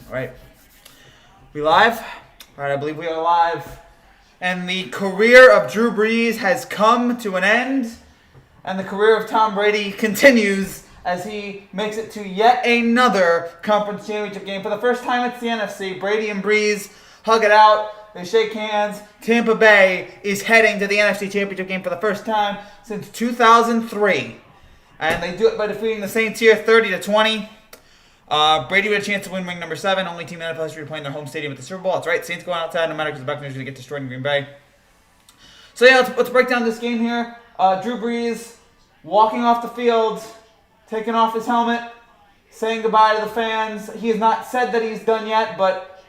All right. We live? All right, I believe we are live. And the career of Drew Brees has come to an end. And the career of Tom Brady continues as he makes it to yet another conference championship game. For the first time, it's the NFC. Brady and Brees hug it out. They shake hands. Tampa Bay is heading to the NFC championship game for the first time since 2003. And they do it by defeating the Saints here 30-20. Brady with a chance to win ring number 7. Only team in NFL history to play in their home stadium at the Super Bowl. That's right. Saints going outside no matter because the Buccaneers are going to get destroyed in Green Bay. So yeah, let's break down this game here. Drew Brees walking off the field, taking off his helmet, saying goodbye to the fans. He has not said that he's done yet, but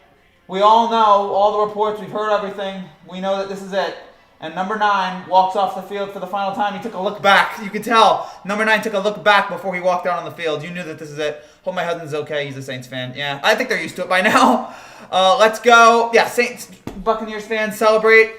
we all know, all the reports, we've heard everything. We know that this is it. And number 9 walks off the field for the final time. He took a look back. You can tell. Number 9 took a look back before he walked out on the field. You knew that this is it. Hope my husband's okay. He's a Saints fan. Yeah, I think they're used to it by now. Let's go. Yeah, Saints, Buccaneers fans celebrate.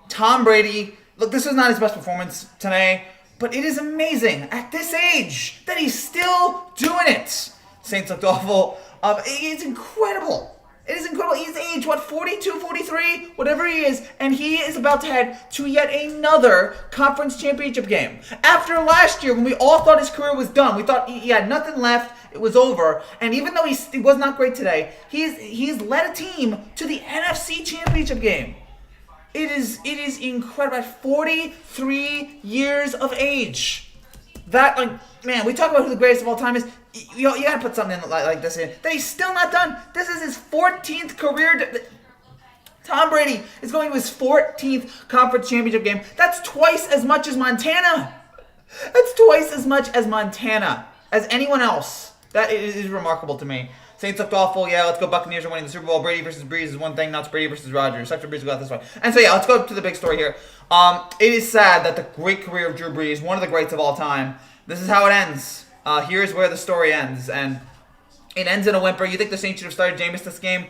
Tom Brady. Look, this was not his best performance today, but it is amazing at this age that he's still doing it. Saints looked awful. It's incredible. It is incredible. He's age, 42, 43, whatever he is, and he is about to head to yet another conference championship game. After last year, when we all thought his career was done, we thought he had nothing left, it was over, and even though he was not great today, he's led a team to the NFC championship game. It is incredible. At 43 years of age. That, man, we talk about who the greatest of all time is. You gotta put something in like this in. That he's still not done. This is his 14th career. Tom Brady is going to his 14th conference championship game. That's twice as much as Montana. That's twice as much as Montana. As anyone else. That is remarkable to me. Saints looked awful. Yeah, let's go. Buccaneers are winning the Super Bowl. Brady versus Brees is one thing. Now it's Brady versus Rodgers. Sector Brees got this one. And so, yeah, let's go to the big story here. It is sad that the great career of Drew Brees, one of the greats of all time, this is how it ends. Here's where the story ends. And it ends in a whimper. You think the Saints should have started Jameis this game?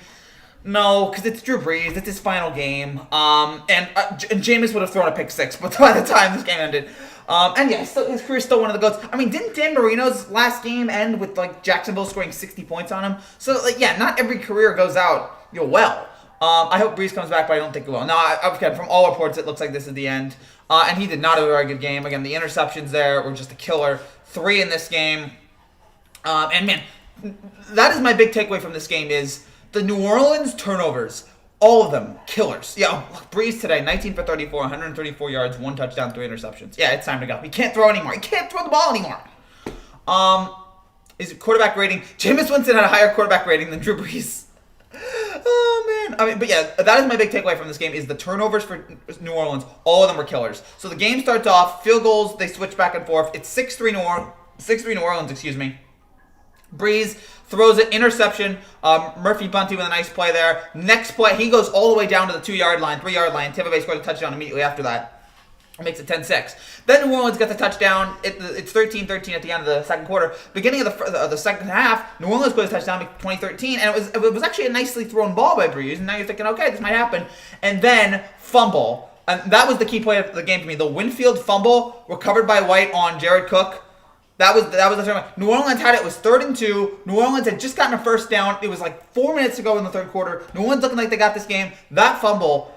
No, because it's Drew Brees. It's his final game. And Jameis would have thrown a pick 6 but by the time this game ended. And yeah, his career's still one of the GOATs. I mean, didn't Dan Marino's last game end with, Jacksonville scoring 60 points on him? So, yeah, not every career goes out, well. I hope Brees comes back, but I don't think he will. No, from all reports, it looks like this is the end. And he did not have a very good game. Again, the interceptions there were just a killer. 3 in this game. And, man, that is my big takeaway from this game is the New Orleans turnovers. All of them, killers. Yeah, look, Brees today, 19 for 34, 134 yards, 1 touchdown, 3 interceptions. Yeah, it's time to go. He can't throw anymore. He can't throw the ball anymore. His quarterback rating, Jameis Winston had a higher quarterback rating than Drew Brees. Oh, man. But yeah, that is my big takeaway from this game is the turnovers for New Orleans. All of them were killers. So the game starts off, field goals, they switch back and forth. It's 6-3 New Orleans, excuse me. Brees throws an interception. Murphy Bunty with a nice play there. Next play, he goes all the way down to the 2-yard line, 3-yard line. Tampa Bay scores a touchdown immediately after that. It makes it 10-6. Then New Orleans gets a touchdown. It's 13-13 at the end of the second quarter. Beginning of the second half, New Orleans scores a touchdown, 2013, and it was actually a nicely thrown ball by Brees. And now you're thinking, okay, this might happen. And then fumble. And that was the key play of the game for me. The Winfield fumble recovered by White on Jared Cook. That was the third one. New Orleans had it. It was 3rd and 2. New Orleans had just gotten a first down. It was 4 minutes to go in the third quarter. New Orleans looking like they got this game. That fumble,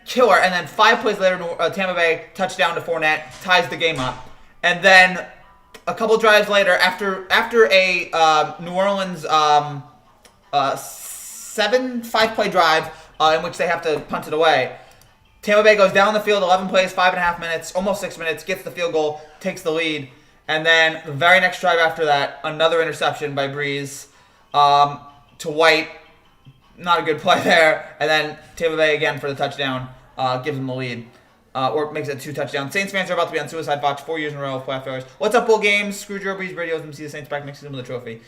killer. And then 5 plays later, Tampa Bay touchdown to Fournette ties the game up. And then a couple drives later, after a New Orleans 5-play drive in which they have to punt it away, Tampa Bay goes down the field, 11 plays, 5.5 minutes, almost 6 minutes, gets the field goal, takes the lead. And then the very next drive after that, another interception by Brees to White. Not a good play there. And then Tampa Bay again for the touchdown gives them the lead. Or makes it 2 touchdowns. Saints fans are about to be on suicide watch 4 years in a row of playoff failures. What's up, Bull Games? Screw Drew Brees, Brady owes them. See the Saints back next season with a trophy.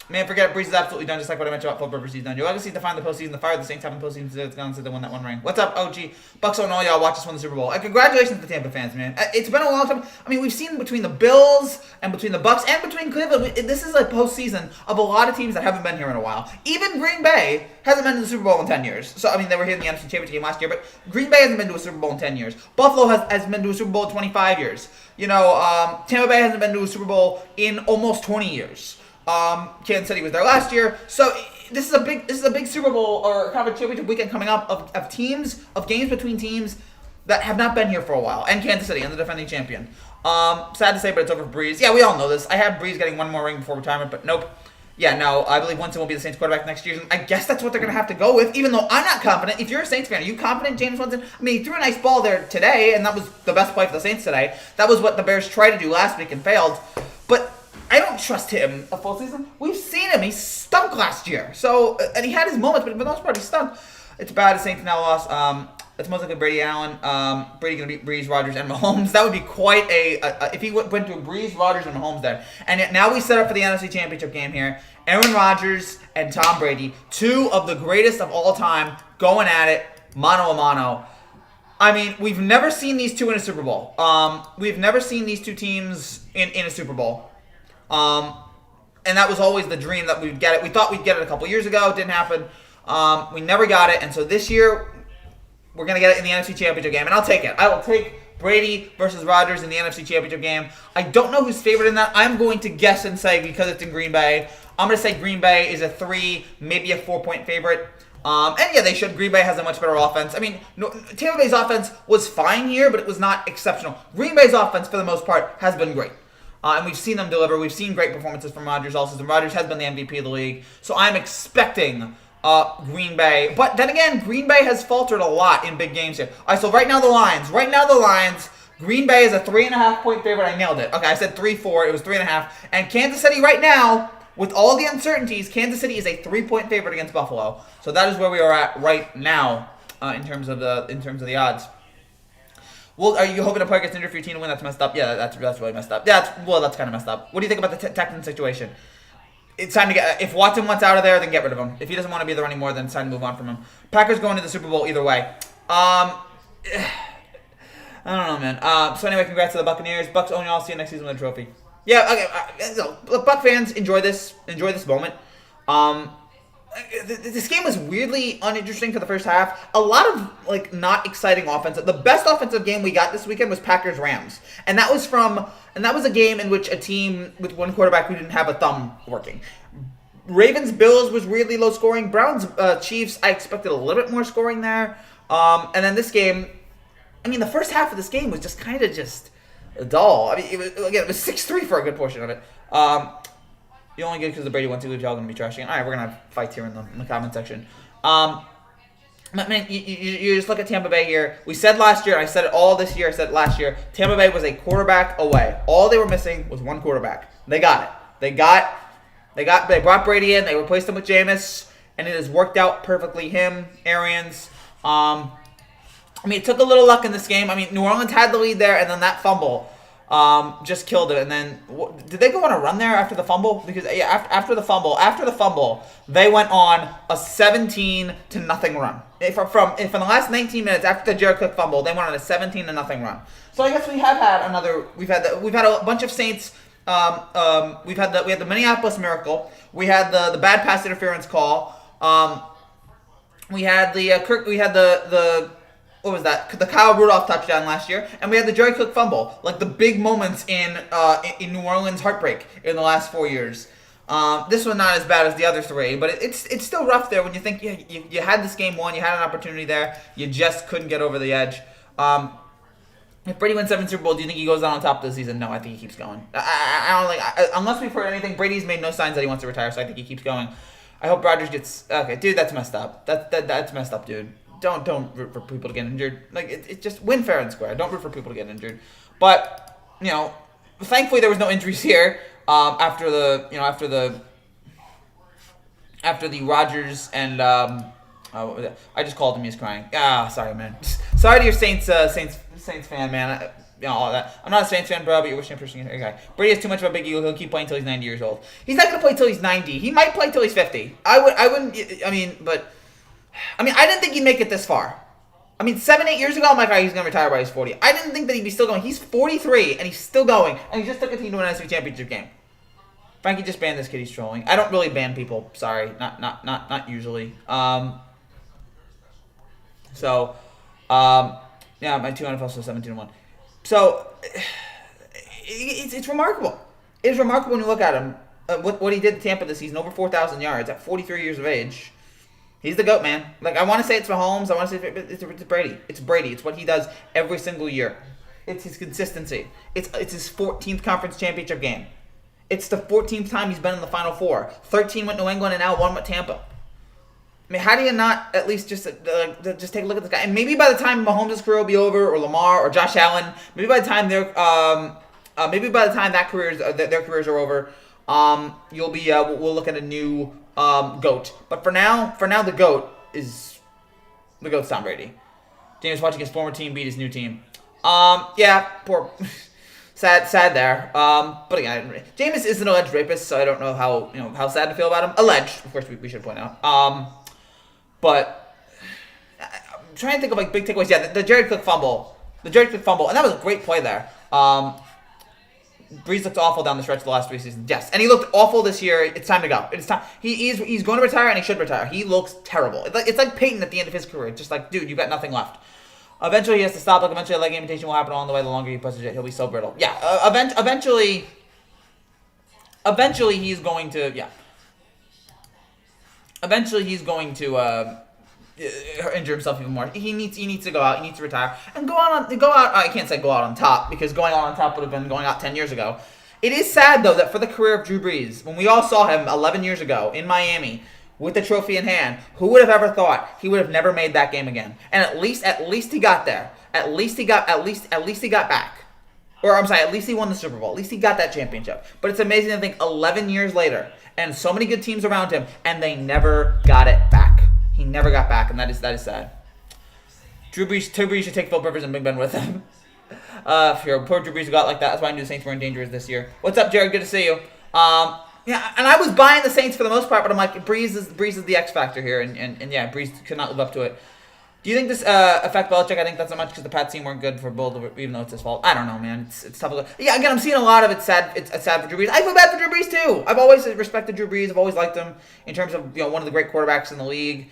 Man, forget it. Brees is absolutely done, just like what I mentioned about Phil Rivers. He's done. Your legacy defined the postseason. The fire the Saints have in postseason today. It's gone since they won that 1 ring. What's up, OG? Bucks on all y'all. Watch us win the Super Bowl. And congratulations to Tampa fans, man. It's been a long time. I mean, we've seen between the Bills and between the Bucks and between Cleveland. This is a postseason of a lot of teams that haven't been here in a while. Even Green Bay hasn't been to the Super Bowl in 10 years. So, I mean, they were here in the NFC Championship game last year, but Green Bay hasn't been to a Super Bowl in 10 years. Buffalo has been to a Super Bowl in 25 years. Tampa Bay hasn't been to a Super Bowl in almost 20 years. Kansas City was there last year. So this is a big Super Bowl or conference championship weekend coming up of games between teams that have not been here for a while, and Kansas City and the defending champion. Sad to say, but it's over for Breeze. Yeah, we all know this. I had Breeze getting one more ring before retirement, but nope. Yeah, no, I believe Winston will be the Saints quarterback next year. I guess that's what they're going to have to go with, even though I'm not confident. If you're a Saints fan, are you confident James Winston? I mean, he threw a nice ball there today, and that was the best play for the Saints today. That was what the Bears tried to do last week and failed. But I don't trust him a full season. We've seen him. He stunk last year. So, and he had his moments, but for the most part, he stunk. It's bad. The Saints now lost. It's most likely Brady Allen. Brady going to beat Breeze, Rodgers, and Mahomes. That would be quite if he went to Breeze, Rodgers, and Mahomes there. And yet now we set up for the NFC Championship game here. Aaron Rodgers and Tom Brady, two of the greatest of all time, going at it, mano a mano. I mean, we've never seen these two in a Super Bowl. We've never seen these two teams in a Super Bowl. And that was always the dream that we'd get it. We thought we'd get it a couple years ago. It didn't happen. We never got it. And so this year, we're going to get it in the NFC Championship game. And I'll take it. I will take Brady versus Rodgers in the NFC Championship game. I don't know who's favored in that. I'm going to guess and say, because it's in Green Bay, I'm going to say Green Bay is a 3, maybe a 4-point favorite. And yeah, they should. Green Bay has a much better offense. I mean, Tampa Bay's offense was fine here, but it was not exceptional. Green Bay's offense, for the most part, has been great. And we've seen them deliver. We've seen great performances from Rodgers all season. Rodgers has been the MVP of the league. So I'm expecting Green Bay. But then again, Green Bay has faltered a lot in big games here. All right, so right now the lines. Green Bay is a 3.5-point favorite. I nailed it. Okay, I said 3-4. It was 3.5. And Kansas City right now, with all the uncertainties, Kansas City is a 3-point favorite against Buffalo. So that is where we are at right now in terms of the odds. Well, are you hoping to play against injured for your team to win? That's messed up. Yeah, that's really messed up. Yeah, that's kind of messed up. What do you think about the Texans situation? It's time to get. If Watson wants out of there, then get rid of him. If he doesn't want to be there anymore, then it's time to move on from him. Packers going to the Super Bowl either way. I don't know, man. So anyway, congrats to the Buccaneers. Bucks own you all. See you next season with a trophy. Yeah, okay. So, look, Buck fans, enjoy this moment. This game was weirdly uninteresting for the first half. A lot of not exciting offense. The best offensive game we got this weekend was Packers-Rams, and that was a game in which a team with one quarterback who didn't have a thumb working. Ravens-Bills was weirdly low scoring. Browns-Chiefs, I expected a little bit more scoring there. And then this game, I mean, the first half of this game was just kind of just dull. I mean, it was 6-3 for a good portion of it. You only get because the Brady 1-2 leaves, y'all going to be trashing it. All right, we're going to have fights here in the comment section. I mean, you just look at Tampa Bay here. We said last year, I said it all this year, I said it last year, Tampa Bay was a quarterback away. All they were missing was one quarterback. They got it. They brought Brady in, they replaced him with Jameis, and it has worked out perfectly. Him, Arians. I mean, it took a little luck in this game. I mean, New Orleans had the lead there, and then that fumble just killed it. And then did they go on a run there after the fumble? Because after the fumble, they went on a 17-0 run. From the last 19 minutes after the Jared Cook fumble, they went on a 17-0 run. So I guess we have had we've had a bunch of Saints. We had the Minneapolis Miracle. We had the bad pass interference call. We had the what was that? The Kyle Rudolph touchdown last year, and we had the Jerry Cook fumble, like the big moments in New Orleans heartbreak in the last 4 years. This one not as bad as the other three, but it's still rough there when you think you had this game won, you had an opportunity there, you just couldn't get over the edge. If Brady wins 7 Super Bowls, do you think he goes on top of the season? No, I think he keeps going. I don't think unless we've heard anything, Brady's made no signs that he wants to retire, so I think he keeps going. I hope Rodgers gets okay, dude. That's messed up. That's messed up, dude. Don't root for people to get injured. Like it just win fair and square. Don't root for people to get injured. But thankfully there was no injuries here. After the Rodgers and I just called him. He's crying. Sorry, man. Sorry to your Saints fan, man. All that. I'm not a Saints fan, bro, but you're wishing for a guy. Brady has too much of a big ego. He'll keep playing until he's 90 years old. He's not gonna play till he's 90. He might play till he's 50. I didn't think he'd make it this far. 7-8 years ago, I'm like, all right, he's going to retire by his 40. I didn't think that he'd be still going. He's 43, and he's still going, and he just took a team to an NFC Championship game. Frankie just banned this kid. He's trolling. I don't really ban people. Sorry. Not usually. Yeah, my 2 NFL, so 17-1. So, it's remarkable. It's remarkable when you look at him. what he did in Tampa this season, over 4,000 yards at 43 years of age. He's the GOAT, man. Like, I want to say it's Mahomes. I want to say it's Brady. It's Brady. It's what he does every single year. It's his consistency. It's his 14th conference championship game. It's the 14th time he's been in the Final Four. 13 with New England and now 1 with Tampa. I mean, how do you not at least just take a look at this guy? And maybe by the time Mahomes' career will be over, or Lamar, or Josh Allen, maybe by the time their careers are over, we'll look at a new GOAT. But for now, the GOAT is Tom Brady. James watching his former team beat his new team. Yeah, poor, sad there. But again, James is an alleged rapist, so I don't know how sad to feel about him. Alleged, of course, we should point out. But I'm trying to think of like big takeaways. Yeah, the Jared Cook fumble, and that was a great play there. Brees looked awful down the stretch of the last 3 seasons. Yes, and he looked awful this year. It's time to go. It's time. He's going to retire, and he should retire. He looks terrible. It's like Peyton at the end of his career. Just like, dude, you've got nothing left. Eventually, he has to stop. Like, eventually, leg amputation will happen along the way. The longer he pushes it, he'll be so brittle. Yeah, eventually, he's going to. Yeah. Eventually, he's going to injure himself even more. He needs to go out. He needs to retire and go out. I can't say go out on top, because going out on top would have been going out 10 years ago. It is sad though that for the career of Drew Brees, when we all saw him 11 years ago in Miami with the trophy in hand, who would have ever thought he would have never made that game again? And at least he got there. At least he got back. Or I'm sorry, at least he won the Super Bowl. At least he got that championship. But it's amazing to think 11 years later, and so many good teams around him, and they never got it back. He never got back, and that is sad. Drew Brees should take Phil Rivers and Big Ben with him. Poor Drew Brees got like that. That's why I knew the Saints were in danger this year. What's up, Jared? Good to see you. Yeah, and I was buying the Saints for the most part, but I'm like, Brees is the X factor here, and yeah, Brees could not live up to it. Do you think this affect Belichick? I think that's not much because the Pats team weren't good for both, even though it's his fault. I don't know, man. It's tough. Yeah, again, I'm seeing a lot of it's sad for Drew Brees. I feel bad for Drew Brees too. I've always respected Drew Brees. I've always liked him in terms of one of the great quarterbacks in the league.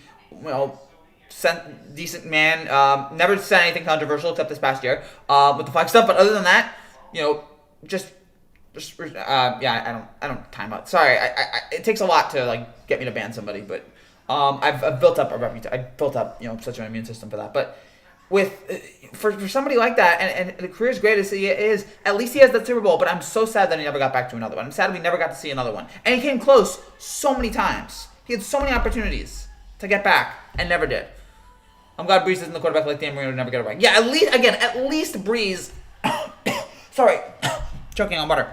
Decent man. Never said anything controversial except this past year with the flag stuff. But other than that, just I don't time out. Sorry, it takes a lot to like get me to ban somebody, but I've built up a reputation. I've built up such an immune system for that. But for somebody like that, and the career as great as he is, at least he has that Super Bowl. But I'm so sad that he never got back to another one. I'm sad we never got to see another one. And he came close so many times. He had so many opportunities to get back and never did. I'm glad Brees isn't the quarterback like Dan Marino to never get it right. Yeah, at least Brees. Sorry, choking on butter.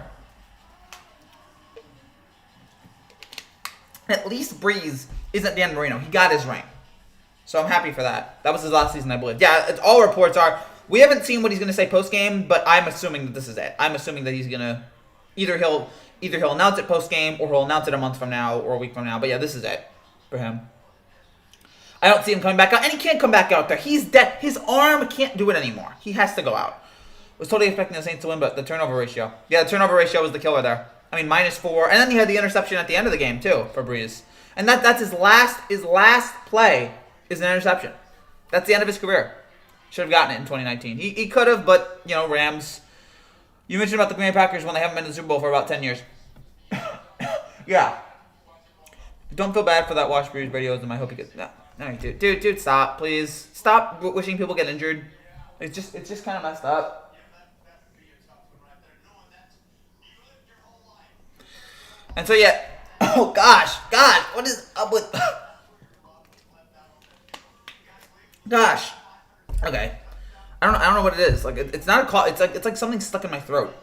At least Brees isn't Dan Marino. He got his ring. So I'm happy for that. That was his last season, I believe. Yeah, all reports are. We haven't seen what he's going to say post-game, but I'm assuming that this is it. I'm assuming that he's going to... Either he'll announce it post-game, or he'll announce it a month from now, or a week from now. But yeah, this is it for him. I don't see him coming back out, and he can't come back out there. He's dead. His arm can't do it anymore. He has to go out. I was totally expecting the Saints to win, but the turnover ratio. Yeah, the turnover ratio was the killer there. I mean, -4, and then he had the interception at the end of the game too for Brees, and that's his last play is an interception. That's the end of his career. Should have gotten it in 2019. He could have, but Rams. You mentioned about the Green Bay Packers when they haven't been to the Super Bowl for about 10 years. Yeah. Don't feel bad for that Wash Brees videos, and I hope he gets no, dude, stop, please, stop wishing people get injured. It's just kind of messed up. And so yeah, oh gosh, what is up with? Gosh, okay, I don't know what it is. Like it's not a call. It's like something stuck in my throat.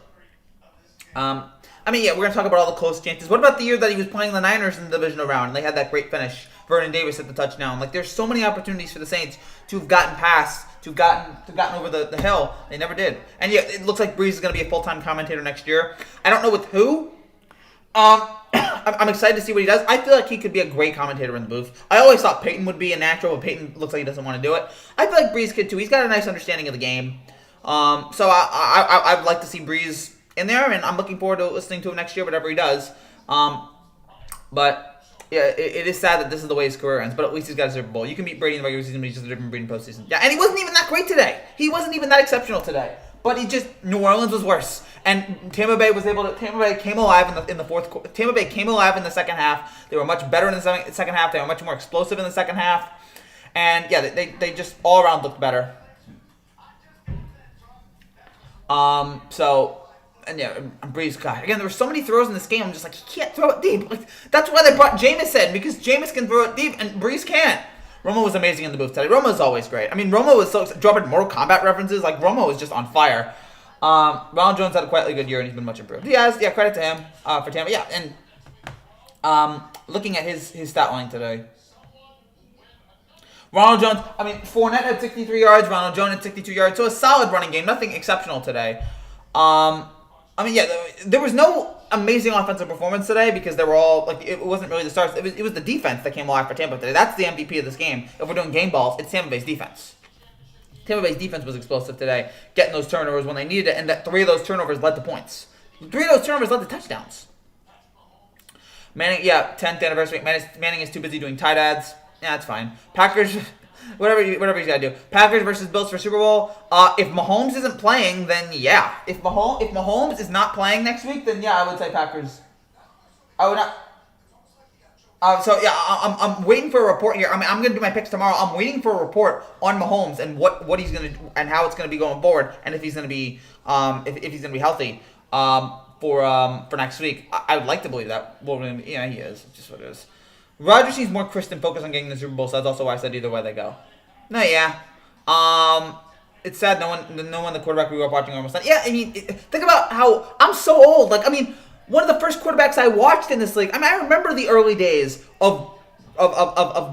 I mean, yeah, we're gonna talk about all the close chances. What about the year that he was playing the Niners in the divisional round and they had that great finish? Vernon Davis hit the touchdown. Like, there's so many opportunities for the Saints to have gotten past, to have gotten over the hill. They never did. And yeah, it looks like Brees is gonna be a full-time commentator next year. I don't know with who. I'm excited to see what he does. I feel like he could be a great commentator in the booth. I always thought Peyton would be a natural, but Peyton looks like he doesn't want to do it. I feel like Brees could too. He's got a nice understanding of the game. So I'd like to see Brees in there, and I'm looking forward to listening to him next year, whatever he does. But yeah, it is sad that this is the way his career ends, but at least he's got a Super Bowl. You can beat Brady in the regular season, but he's just a different breed in postseason. Yeah, and he wasn't even that great today. He wasn't even that exceptional today. but New Orleans was worse. And Tampa Bay came alive in the fourth quarter. Tampa Bay came alive in the second half. They were much better in the second half. They were much more explosive in the second half. And yeah, they just all around looked better. And Breeze, God, again, there were so many throws in this game. I'm just like, he can't throw it deep. Like, that's why they brought Jameis in, because Jameis can throw it deep and Breeze can't. Romo was amazing in the booth today. Romo is always great. I mean, Romo was so dropping Mortal Kombat references. Like, Romo was just on fire. Ronald Jones had a quietly good year, and he's been much improved. He has, yeah, credit to him for Tampa. Yeah, and looking at his stat line today. Ronald Jones, I mean, Fournette had 63 yards. Ronald Jones had 62 yards. So a solid running game. Nothing exceptional today. I mean, yeah, there was no amazing offensive performance today because they were all, like, it wasn't really the stars. It was the defense that came alive for Tampa today. That's the MVP of this game. If we're doing game balls, it's Tampa Bay's defense. Tampa Bay's defense was explosive today, getting those turnovers when they needed it, and that 3 of those turnovers led to points. 3 of those turnovers led to touchdowns. Manning, yeah, 10th anniversary. Manning is too busy doing tight ads. Yeah, that's fine. Packers, whatever he's got to do. Packers versus Bills for Super Bowl. If Mahomes isn't playing, then yeah. If Mahomes is not playing next week, then yeah, I would say Packers. I would not. So yeah, I'm waiting for a report here. I mean, I'm gonna do my picks tomorrow. I'm waiting for a report on Mahomes and what he's gonna do and how it's gonna be going forward, and if he's gonna be if he's gonna be healthy for next week. I would like to believe that. Well, yeah, he is. It's just what it is. Rodgers seems more crisp and focused on getting the Super Bowl, so that's also why I said either way they go. No, yeah. It's sad no one the quarterback we grew up watching almost done. Yeah, I mean, think about how I'm so old. Like, I mean, one of the first quarterbacks I watched in this league. I mean, I remember the early days of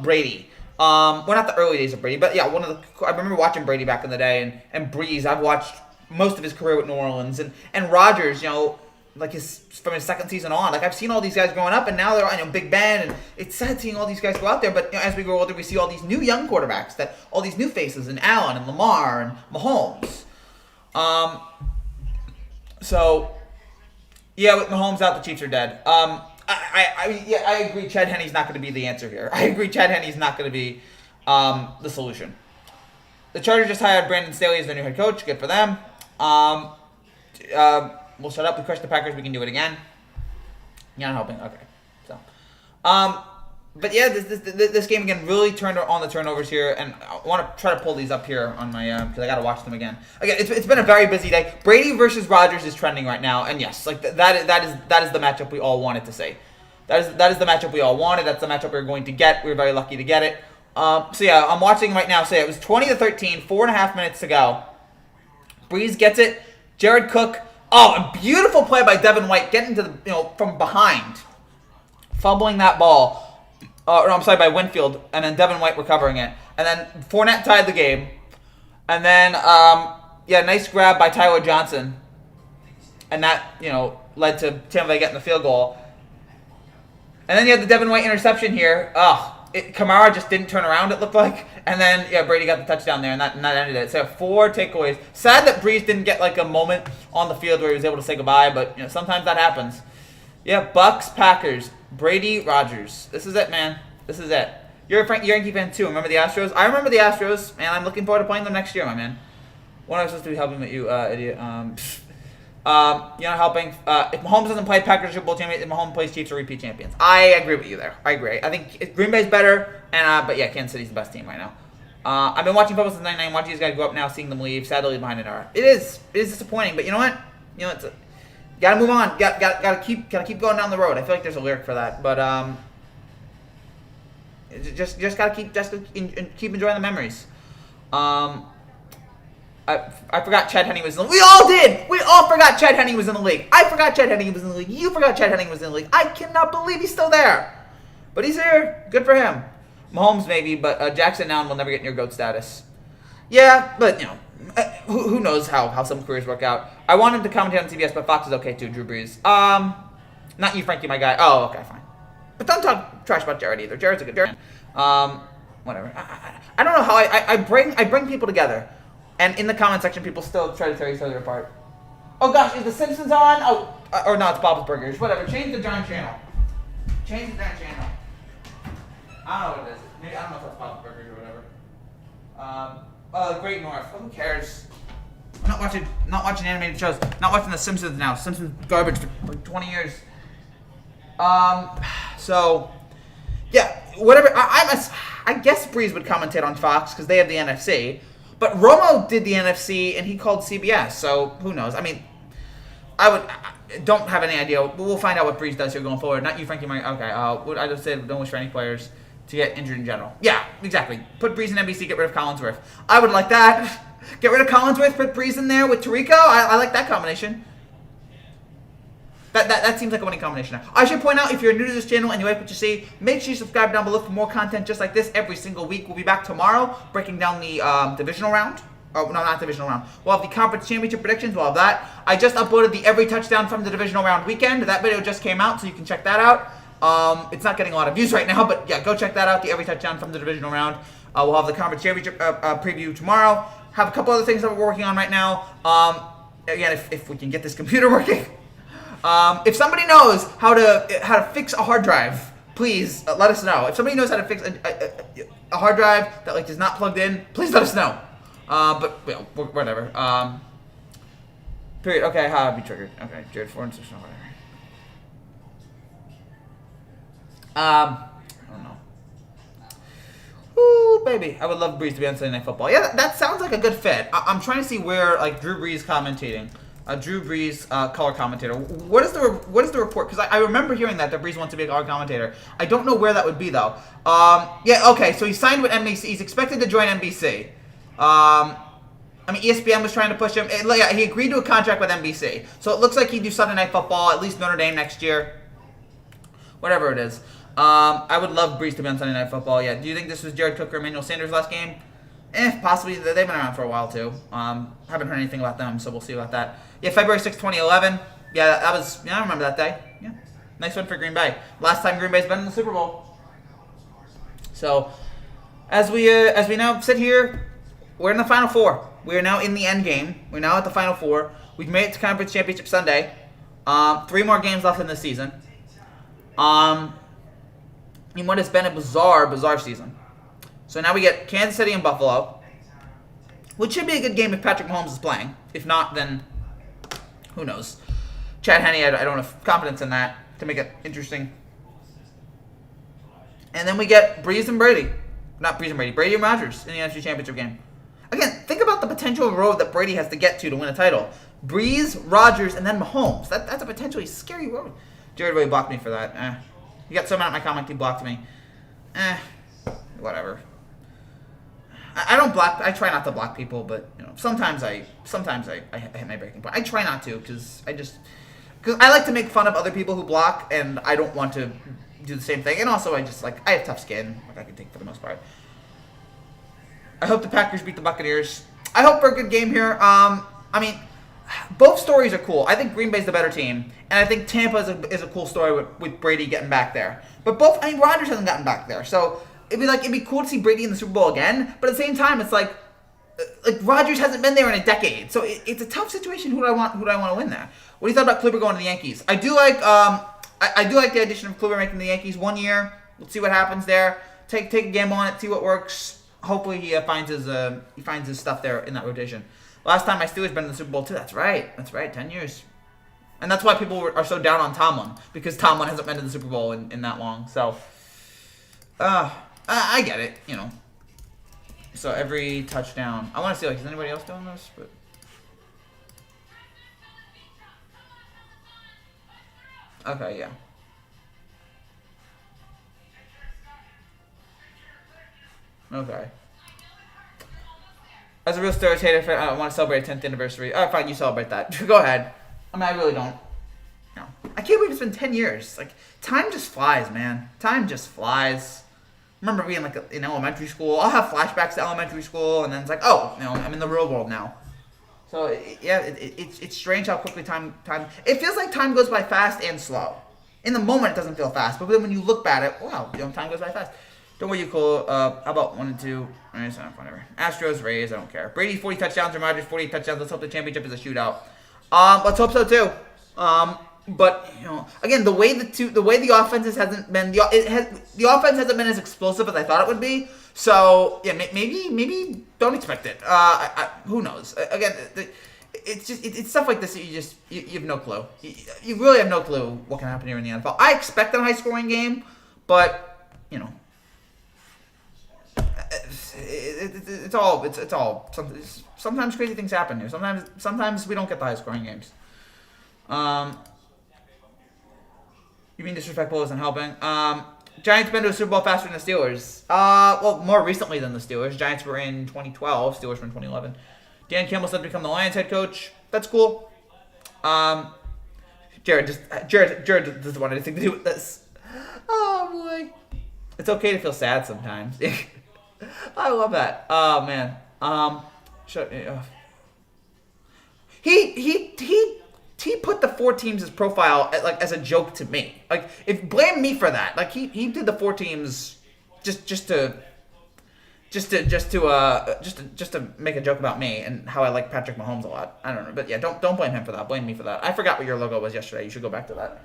Brady. Well, not the early days of Brady, but yeah, I remember watching Brady back in the day, and Breeze. I've watched most of his career with New Orleans, and Rodgers, you know, like from his second season on. Like, I've seen all these guys growing up, and now they're on, Big Ben, and it's sad seeing all these guys go out there. But as we grow older, we see all these new young quarterbacks, all these new faces, and Allen and Lamar and Mahomes. So yeah, with Mahomes out, the Chiefs are dead. I agree. Chad Henne's not going to be the answer here. I agree. Chad Henne's not going to be the solution. The Chargers just hired Brandon Staley as their new head coach. Good for them. We'll shut up. We crushed the Packers. We can do it again. You're not helping. Okay. So, but yeah, this game again really turned on the turnovers here, and I want to try to pull these up here on my because I got to watch them again. Again, it's been a very busy day. Brady versus Rodgers is trending right now, and yes, like that is the matchup we all wanted to see. That is the matchup we all wanted. That's the matchup we were going to get. We were very lucky to get it. So yeah, I'm watching right now. So yeah, it was 20-13, 4.5 minutes to go. Breeze gets it. Jared Cook. Oh, a beautiful play by Devin White, getting to from behind, fumbling that ball. By Winfield, and then Devin White recovering it, and then Fournette tied the game, and then nice grab by Tyler Johnson, and that led to Tampa Bay getting the field goal. And then you had the Devin White interception here. Kamara just didn't turn around, it looked like. And then, Brady got the touchdown there, and that ended it. So 4 takeaways. Sad that Breeze didn't get like a moment on the field where he was able to say goodbye, but sometimes that happens. Yeah, Bucks, Packers, Brady, Rodgers. This is it, man. This is it. You're a Yankee fan too. Remember the Astros? I remember the Astros, and I'm looking forward to playing them next year, my man. When am I supposed to be helping with you, idiot? You're not helping. If Mahomes doesn't play, Packers Super Bowl champions. If Mahomes plays, Chiefs are repeat champions. I agree with you there. I agree. I think Green Bay's better, but yeah, Kansas City's the best team right now. I've been watching football since '99. Watching these guys go up now, seeing them leave. Sad to leave behind an hour. It is disappointing, but you know what? Gotta move on. Gotta keep going down the road. I feel like there's a lyric for that, but just gotta keep enjoying the memories. I forgot Chad Henne was in the league. We all did! We all forgot Chad Henne was in the league. I forgot Chad Henne was in the league. You forgot Chad Henne was in the league. I cannot believe he's still there. But he's here. Good for him. Mahomes maybe, but Jackson now will never get near GOAT status. Yeah, but, who knows how some careers work out. I want him to commentate on CBS, but Fox is okay too, Drew Brees. Not you, Frankie, my guy. Oh, okay, fine. But don't talk trash about Jared either. Jared's a good Jared. Whatever. I don't know how I bring people together. And in the comment section, people still try to tear each other apart. Oh gosh, is The Simpsons on? Oh, or no, it's Bob's Burgers. Whatever. Change the darn channel. Change the darn channel. I don't know what it is. Maybe I don't know if that's Bob's Burgers or whatever. Great North. Who cares? I'm not watching animated shows. Not watching The Simpsons now. Simpsons garbage for like 20 years. So, yeah, whatever. I guess Breeze would commentate on Fox because they have the NFC. But Romo did the NFC and he called CBS. So who knows? I mean, I don't have any idea. We'll find out what Breeze does here going forward. Not you, Frankie. Okay. I just said don't wish for any players to get injured in general. Yeah, exactly. Put Breeze in NBC. Get rid of Collinsworth. I would like that. Get rid of Collinsworth. Put Breeze in there with Tirico. I like that combination. That seems like a winning combination. I should point out, if you're new to this channel and you like what you see, make sure you subscribe down below for more content just like this every single week. We'll be back tomorrow breaking down the divisional round. Oh, no, not divisional round. We'll have the conference championship predictions. We'll have that. I just uploaded the every touchdown from the divisional round weekend. That video just came out, so you can check that out. It's not getting a lot of views right now, but yeah, go check that out, the every touchdown from the divisional round. We'll have the conference championship preview tomorrow. Have a couple other things that we're working on right now. Again, if we can get this computer working. If somebody knows how to fix a hard drive, please let us know. If somebody knows how to fix a hard drive that like is not plugged in, please let us know. But you know, whatever. Period. Okay, how to be triggered. Okay, Jared Ford, whatever. I don't know. Ooh, baby, I would love Breeze to be on Sunday Night Football. Yeah, that sounds like a good fit. I'm trying to see where like Drew Brees commentating. Drew Brees, color commentator. What is the report? Because I remember hearing that Brees wants to be a color commentator. I don't know where that would be though. Yeah, okay. So he signed with NBC. He's expected to join NBC. I mean, ESPN was trying to push him. Yeah, he agreed to a contract with NBC. So it looks like he'd do Sunday Night Football, at least Notre Dame next year. Whatever it is. I would love Brees to be on Sunday Night Football. Yeah. Do you think this was Jared Cook or Emmanuel Sanders' last game? Possibly. They've been around for a while, too. Haven't heard anything about them, so we'll see about that. Yeah, February 6, 2011. Yeah, that was... Yeah, I remember that day. Yeah. Nice one for Green Bay. Last time Green Bay's been in the Super Bowl. So, as we now sit here, we're in the Final Four. We are now in the end game. We're now at the Final Four. We've made it to Conference Championship Sunday. 3 more games left in this season. In what has been a bizarre season. So now we get Kansas City and Buffalo, which should be a good game if Patrick Mahomes is playing. If not, then who knows? Chad Henne, I don't have confidence in that to make it interesting. And then we get Breeze and Brady. Not Breeze and Brady. Brady and Rodgers in the NFC Championship game. Again, think about the potential road that Brady has to get to win a title. Breeze, Rodgers, and then Mahomes. That's a potentially scary road. Jared really blocked me for that. You got someone at my comment, he blocked me. Whatever. I don't block. I try not to block people, but you know, sometimes I hit my breaking point. I try not to because I like to make fun of other people who block, and I don't want to do the same thing. And also, I have tough skin, like I can take for the most part. I hope the Packers beat the Buccaneers. I hope for a good game here. I mean, both stories are cool. I think Green Bay's the better team, and I think Tampa is a cool story with Brady getting back there. But Rodgers hasn't gotten back there, so. It'd be cool to see Brady in the Super Bowl again, but at the same time, it's like Rodgers hasn't been there in a decade, so it's a tough situation. Who do I want to win there? What do you thought about Kluber going to the Yankees? I do like the addition of Kluber making the Yankees 1 year. We'll see what happens there. Take a gamble on it, see what works. Hopefully he finds his stuff there in that rotation. Last time my Steelers been in the Super Bowl too. That's right, 10 years, and that's why people are so down on Tomlin, because Tomlin hasn't been to the Super Bowl in that long. So. I get it, you know. So every touchdown. I want to see, like, is anybody else doing this? But okay, yeah. Okay. As a real Steelers hater, I want to celebrate a 10th anniversary. Oh, fine, you celebrate that. Go ahead. I mean, I really don't. No. I can't believe it's been 10 years. Like, time just flies, man. Time just flies. I remember being like in elementary school. I'll have flashbacks to elementary school, and then it's like, oh, you know, I'm in the real world now. So it's strange how quickly time. It feels like time goes by fast and slow. In the moment, it doesn't feel fast, but then when you look back at it, wow, you know, time goes by fast. Don't worry, you cool. How about 1 and 2? Whatever. Astros, Rays, I don't care. Brady 40 touchdowns and Rodgers 40 touchdowns. Let's hope the championship is a shootout. Let's hope so too. But you know, again, the way the offenses hasn't been the offense hasn't been as explosive as I thought it would be. So yeah, maybe don't expect it. Who knows? Again, it's just it's stuff like this that you have no clue. You really have no clue what can happen here in the NFL. I expect a high scoring game, but you know, it's all. Sometimes crazy things happen here. Sometimes we don't get the high scoring games. You mean disrespectful isn't helping? Giants been to a Super Bowl faster than the Steelers. Well, more recently than the Steelers. Giants were in 2012. Steelers were in 2011. Dan Campbell said to become the Lions head coach. That's cool. Jared doesn't want anything to do with this. Oh boy, it's okay to feel sad sometimes. I love that. Oh man. He put the 4 teams as profile as a joke to me. Like, if blame me for that. Like he did the 4 teams just to make a joke about me and how I like Patrick Mahomes a lot. I don't know, but yeah, don't blame him for that. Blame me for that. I forgot what your logo was yesterday. You should go back to that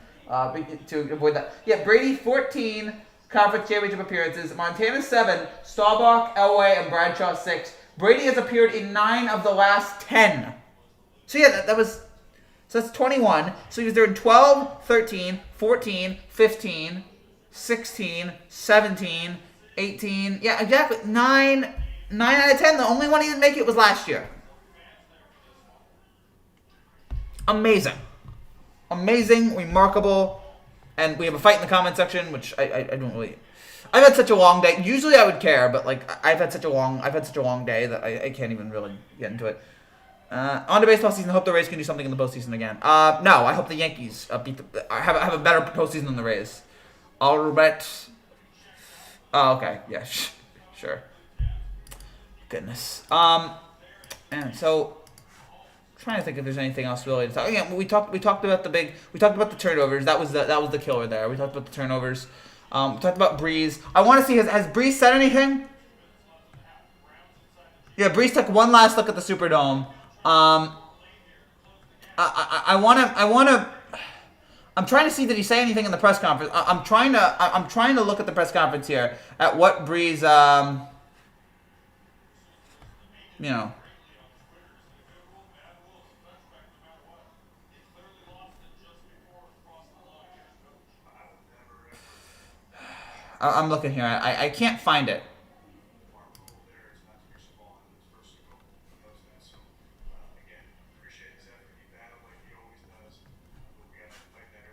to avoid that. Yeah, Brady 14 conference championship appearances. Montana 7, Staubach, Elway, and Bradshaw 6. Brady has appeared in 9 of the last 10. So yeah, so that's 21. So he was there in 12, 13, 14, 15, 16, 17, 18. Yeah, exactly. 9 out of 10. The only one he didn't make it was last year. Amazing. Amazing, remarkable. And we have a fight in the comment section, which I don't really... I've had such a long day. Usually I would care, but like I've had such a long day that I can't even really get into it. On to baseball season. I hope the Rays can do something in the postseason again. No, I hope the Yankees have a better postseason than the Rays. All right. Oh, okay. Yeah, sure. Goodness. And so, trying to think if there's anything else really to talk. Again, we talked about the turnovers. That was the killer there. We talked about the turnovers. We talked about Breeze. I want to see has Breeze said anything? Yeah, Breeze took one last look at the Superdome. I'm trying to see did he say anything in the press conference. I'm trying to look at the press conference here at what Breeze you know. I'm looking here. I can't find it.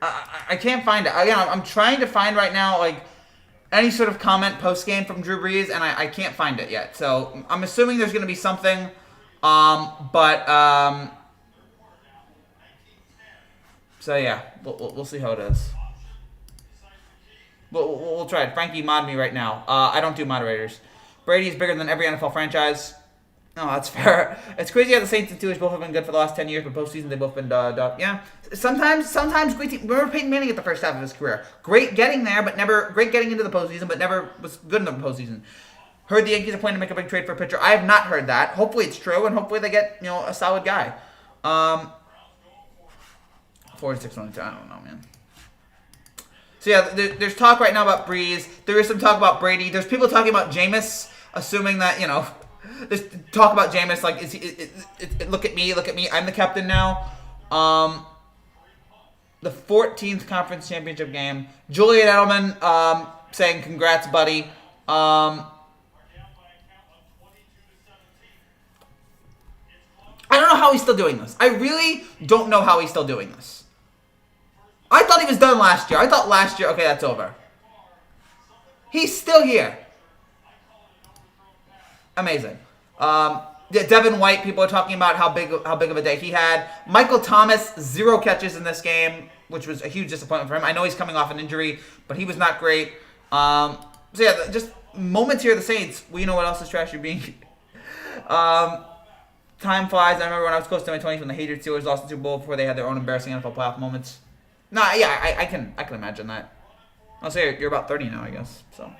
I can't find it. Again, I'm trying to find right now, like, any sort of comment post-game from Drew Brees, and I can't find it yet. So I'm assuming there's going to be something, so yeah, we'll see how it is. We'll try it. Frankie, mod me right now. I don't do moderators. Brady is bigger than every NFL franchise. No, that's fair. It's crazy how the Saints and Steelers both have been good for the last 10 years, but postseason they've both been yeah. Sometimes great team. Remember Peyton Manning at the first half of his career. Great getting there, but never great getting into the postseason, but never was good in the postseason. Heard the Yankees are planning to make a big trade for a pitcher. I have not heard that. Hopefully it's true, and hopefully they get a solid guy. 4-6 on the I don't know, man. So yeah, there's talk right now about Breeze. There is some talk about Brady. There's people talking about Jameis, assuming that there's talk about Jameis like look at me, I'm the captain now. The 14th conference championship game. Julian Edelman saying congrats, buddy. I don't know how he's still doing this. I really don't know how he's still doing this. I thought he was done last year. I thought last year, okay, that's over. He's still here. Amazing. Yeah, Devin White, people are talking about how big of a day he had. Michael Thomas, 0 catches in this game, which was a huge disappointment for him. I know he's coming off an injury, but he was not great. So yeah, just moments here of the Saints. Well, you know what else is trash? You're being... Time flies. I remember when I was close to my 20s when the hated Steelers lost the Super Bowl before they had their own embarrassing NFL playoff moments. Nah, yeah, I can imagine that. I'll say you're about 30 now, I guess. So,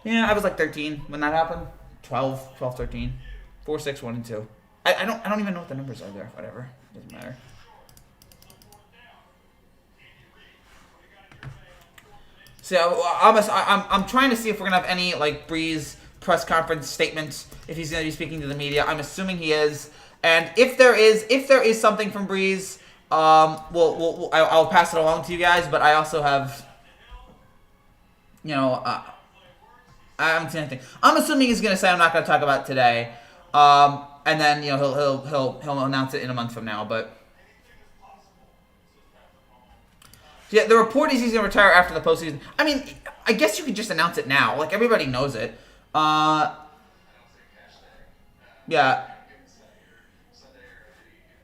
yeah, I was like 13 when that happened. 12, 13. 4, 6, 1, and 2. I don't even know what the numbers are there. Whatever, doesn't matter. So I'm trying to see if we're gonna have any like Breeze press conference statement if he's going to be speaking to the media. I'm assuming he is. And if there is something from Breeze, I'll pass it along to you guys. But I also have, I haven't seen anything. I'm assuming he's going to say I'm not going to talk about it today. And then he'll announce it in a month from now. But yeah, the report is he's going to retire after the postseason. I mean, I guess you could just announce it now. Like, everybody knows it. Yeah.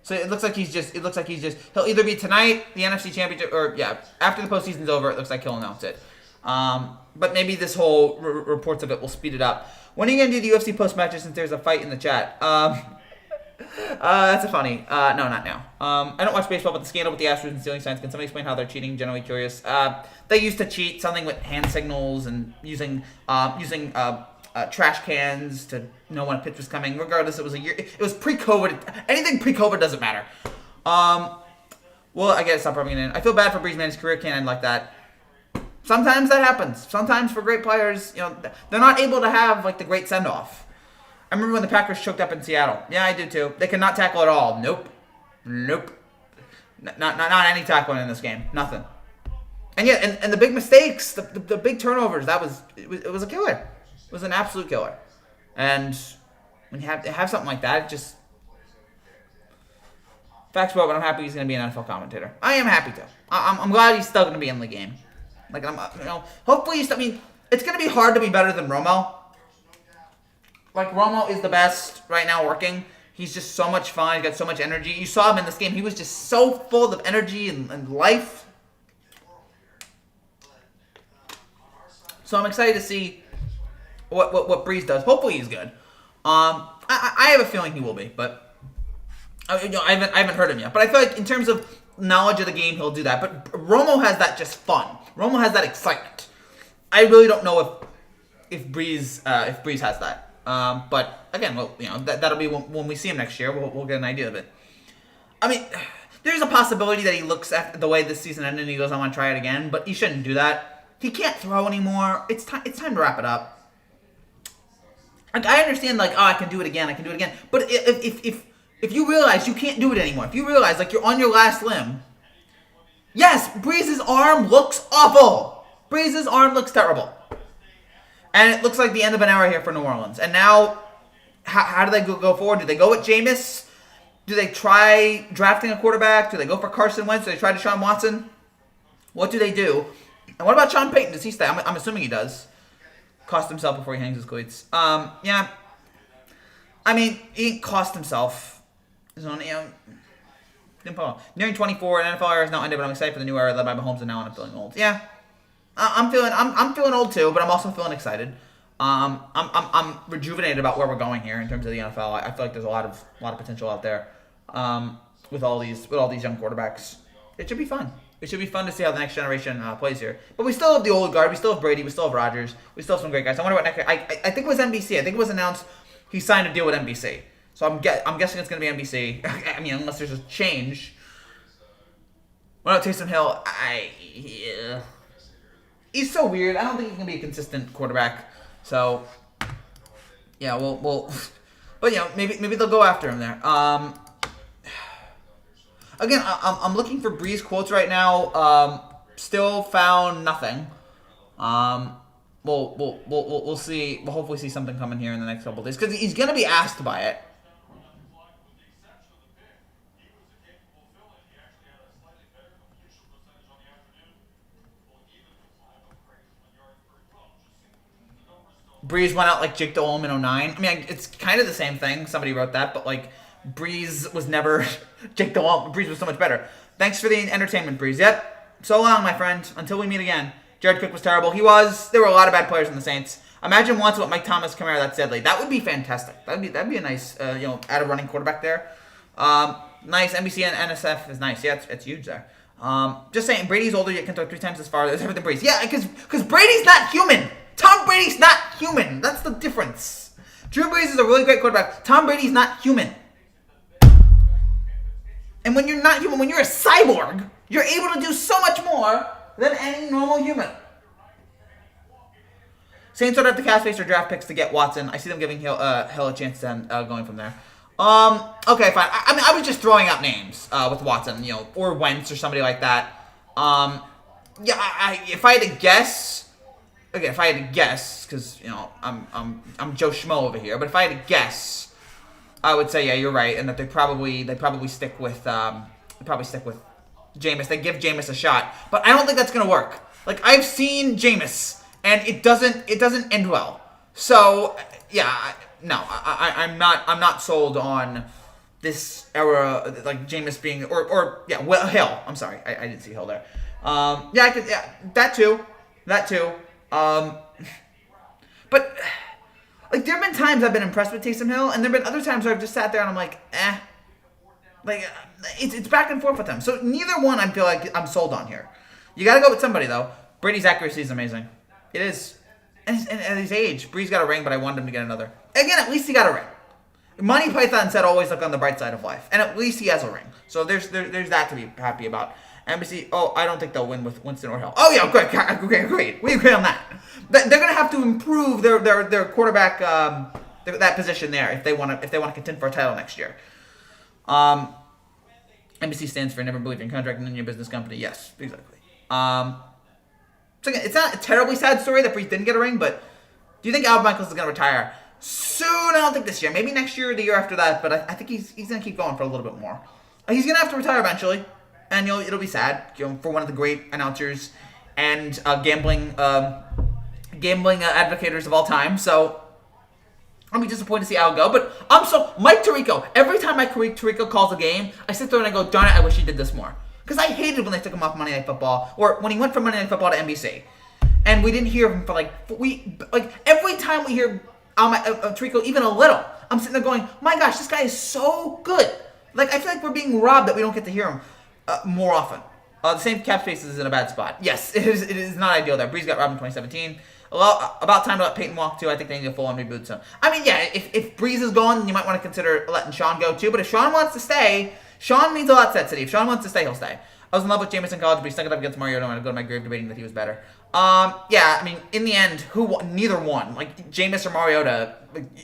So it looks like he's just. He'll either be tonight, the NFC Championship, or after the postseason's over. It looks like he'll announce it. But maybe this whole reports of it will speed it up. When are you gonna do the UFC post matches since there's a fight in the chat? That's a funny. No, not now. I don't watch baseball, but the scandal with the Astros and stealing signs. Can somebody explain how they're cheating? Generally curious. They used to cheat something with hand signals and using trash cans to know when a pitch was coming. Regardless, it was a year. It was pre-COVID. Anything pre-COVID doesn't matter. Well, I guess stop rubbing it in. I feel bad for Breeze, man. His career can't end like that. Sometimes that happens. Sometimes for great players, they're not able to have like the great send-off. I remember when the Packers choked up in Seattle. Yeah, I do too. They could not tackle at all. Nope. Not any tackling in this game. Nothing. And yeah, and the big mistakes, the big turnovers. It was a killer. It was an absolute killer. And when you have something like that, it just facts about. But I'm happy he's going to be an NFL commentator. I am happy to. I'm glad he's still going to be in the game. Like, hopefully he's. I mean, it's going to be hard to be better than Romo. Like, Romo is the best right now working. He's just so much fun. He's got so much energy. You saw him in this game. He was just so full of energy and life. So I'm excited to see what Breeze does. Hopefully he's good. I have a feeling he will be, but I haven't heard him yet. But I feel like in terms of knowledge of the game, he'll do that. But Romo has that just fun. Romo has that excitement. I really don't know if Breeze has that. But again, that'll be when we see him next year. We'll get an idea of it. I mean, there's a possibility that he looks at the way this season ended and he goes, "I want to try it again," but he shouldn't do that. He can't throw anymore. It's time to wrap it up. Like, I understand, like, I can do it again. But if you realize you can't do it anymore, if you realize like you're on your last limb, yes, Breeze's arm looks awful. Breeze's arm looks terrible. And it looks like the end of an era here for New Orleans. And now, how do they go forward? Do they go with Jameis? Do they try drafting a quarterback? Do they go for Carson Wentz? Do they try Deshaun Watson? What do they do? And what about Sean Payton? Does he stay? I'm assuming he does. Cost himself before he hangs his cleats. Yeah. I mean, he cost himself. Nearing 24, an NFL era is now ended, but I'm excited for the new era led by Mahomes, and now I'm feeling old. Yeah. I'm feeling old too, but I'm also feeling excited. I'm rejuvenated about where we're going here in terms of the NFL. I feel like there's a lot of potential out there with all these young quarterbacks. It should be fun. It should be fun to see how the next generation plays here. But we still have the old guard. We still have Brady. We still have Rodgers. We still have some great guys. I wonder what next year. I think it was NBC. I think it was announced he signed a deal with NBC. So I'm guessing it's going to be NBC. I mean, unless there's a change. What about Taysom Hill? He's so weird. I don't think he can be a consistent quarterback. So, yeah, we'll but maybe they'll go after him there. Again, I'm looking for Breeze quotes right now. Still found nothing. We'll see. We'll hopefully see something coming here in the next couple of days because he's gonna be asked by it. Breeze went out like Jake Delhomme in 09. I mean, it's kind of the same thing. Somebody wrote that, but like Breeze was never Jake Delhomme. Breeze was so much better. Thanks for the entertainment, Breeze. Yep. So long, my friend. Until we meet again. Jared Cook was terrible. He was. There were a lot of bad players in the Saints. Imagine once what Mike Thomas, Kamara, that's deadly. That would be fantastic. That'd be a nice, add a running quarterback there. Nice. NBC and NSF is nice. Yeah, it's huge there. Just saying, Brady's older yet can throw 3 times as far as everything Breeze. Yeah, because Brady's not human. Tom Brady's not human. That's the difference. Drew Brees is a really great quarterback. Tom Brady's not human. And when you're not human, when you're a cyborg, you're able to do so much more than any normal human. Saints don't have the cap space or draft picks to get Watson. I see them giving Hill a chance to going from there. Okay, fine. I mean, I was just throwing out names with Watson, or Wentz or somebody like that. Yeah, if I had to guess, again, because I'm Joe Schmo over here, but if I had to guess, I would say, yeah, you're right, and that they probably stick with Jameis. They give Jameis a shot, but I don't think that's gonna work. Like, I've seen Jameis, and it doesn't end well. So yeah, no, I'm not sold on this era, like Jameis being Hill. I'm sorry, I didn't see Hill there. That too. But like, there have been times I've been impressed with Taysom Hill, and there have been other times where I've just sat there and I'm like, eh. Like, it's back and forth with them. So neither one I feel like I'm sold on here. You got to go with somebody, though. Brady's accuracy is amazing. It is. And at his age, Bree's got a ring, but I wanted him to get another. Again, at least he got a ring. Monty Python said always look on the bright side of life. And at least he has a ring. So there's that to be happy about. NBC, I don't think they'll win with Winston or Hill. Oh, yeah, great. We agree on that. They're going to have to improve their quarterback, that position there if they want to contend for a title next year. NBC stands for Never Believe in Contracting in Your Business Company. Yes, exactly. So again, it's not a terribly sad story that Brees didn't get a ring, but do you think Al Michaels is going to retire soon? I don't think this year. Maybe next year or the year after that, but I think he's going to keep going for a little bit more. He's going to have to retire eventually, and it'll be sad for one of the great announcers and gambling advocators of all time. So I'll be disappointed to see how it go, but Mike Tirico. Every time Mike Tirico calls a game, I sit there and I go, darn it, I wish he did this more. Because I hated when they took him off Monday Night Football, or when he went from Monday Night Football to NBC. And we didn't hear him for every time we hear Tirico even a little, I'm sitting there going, my gosh, this guy is so good. Like, I feel like we're being robbed that we don't get to hear him more often. The same cap space is in a bad spot. Yes, it is not ideal there. Breeze got robbed in 2017. About time to let Peyton walk, too. I think they need a full-on reboot soon. I mean, yeah, if Breeze is gone, then you might want to consider letting Sean go, too. But if Sean wants to stay, Sean means a lot to that city. If Sean wants to stay, he'll stay. I was in love with Jameis in college, but he stuck it up against Mariota, and I'm going to go to my grave debating that he was better. Yeah, I mean, in the end, who won? Neither won. Like, Jameis or Mariota,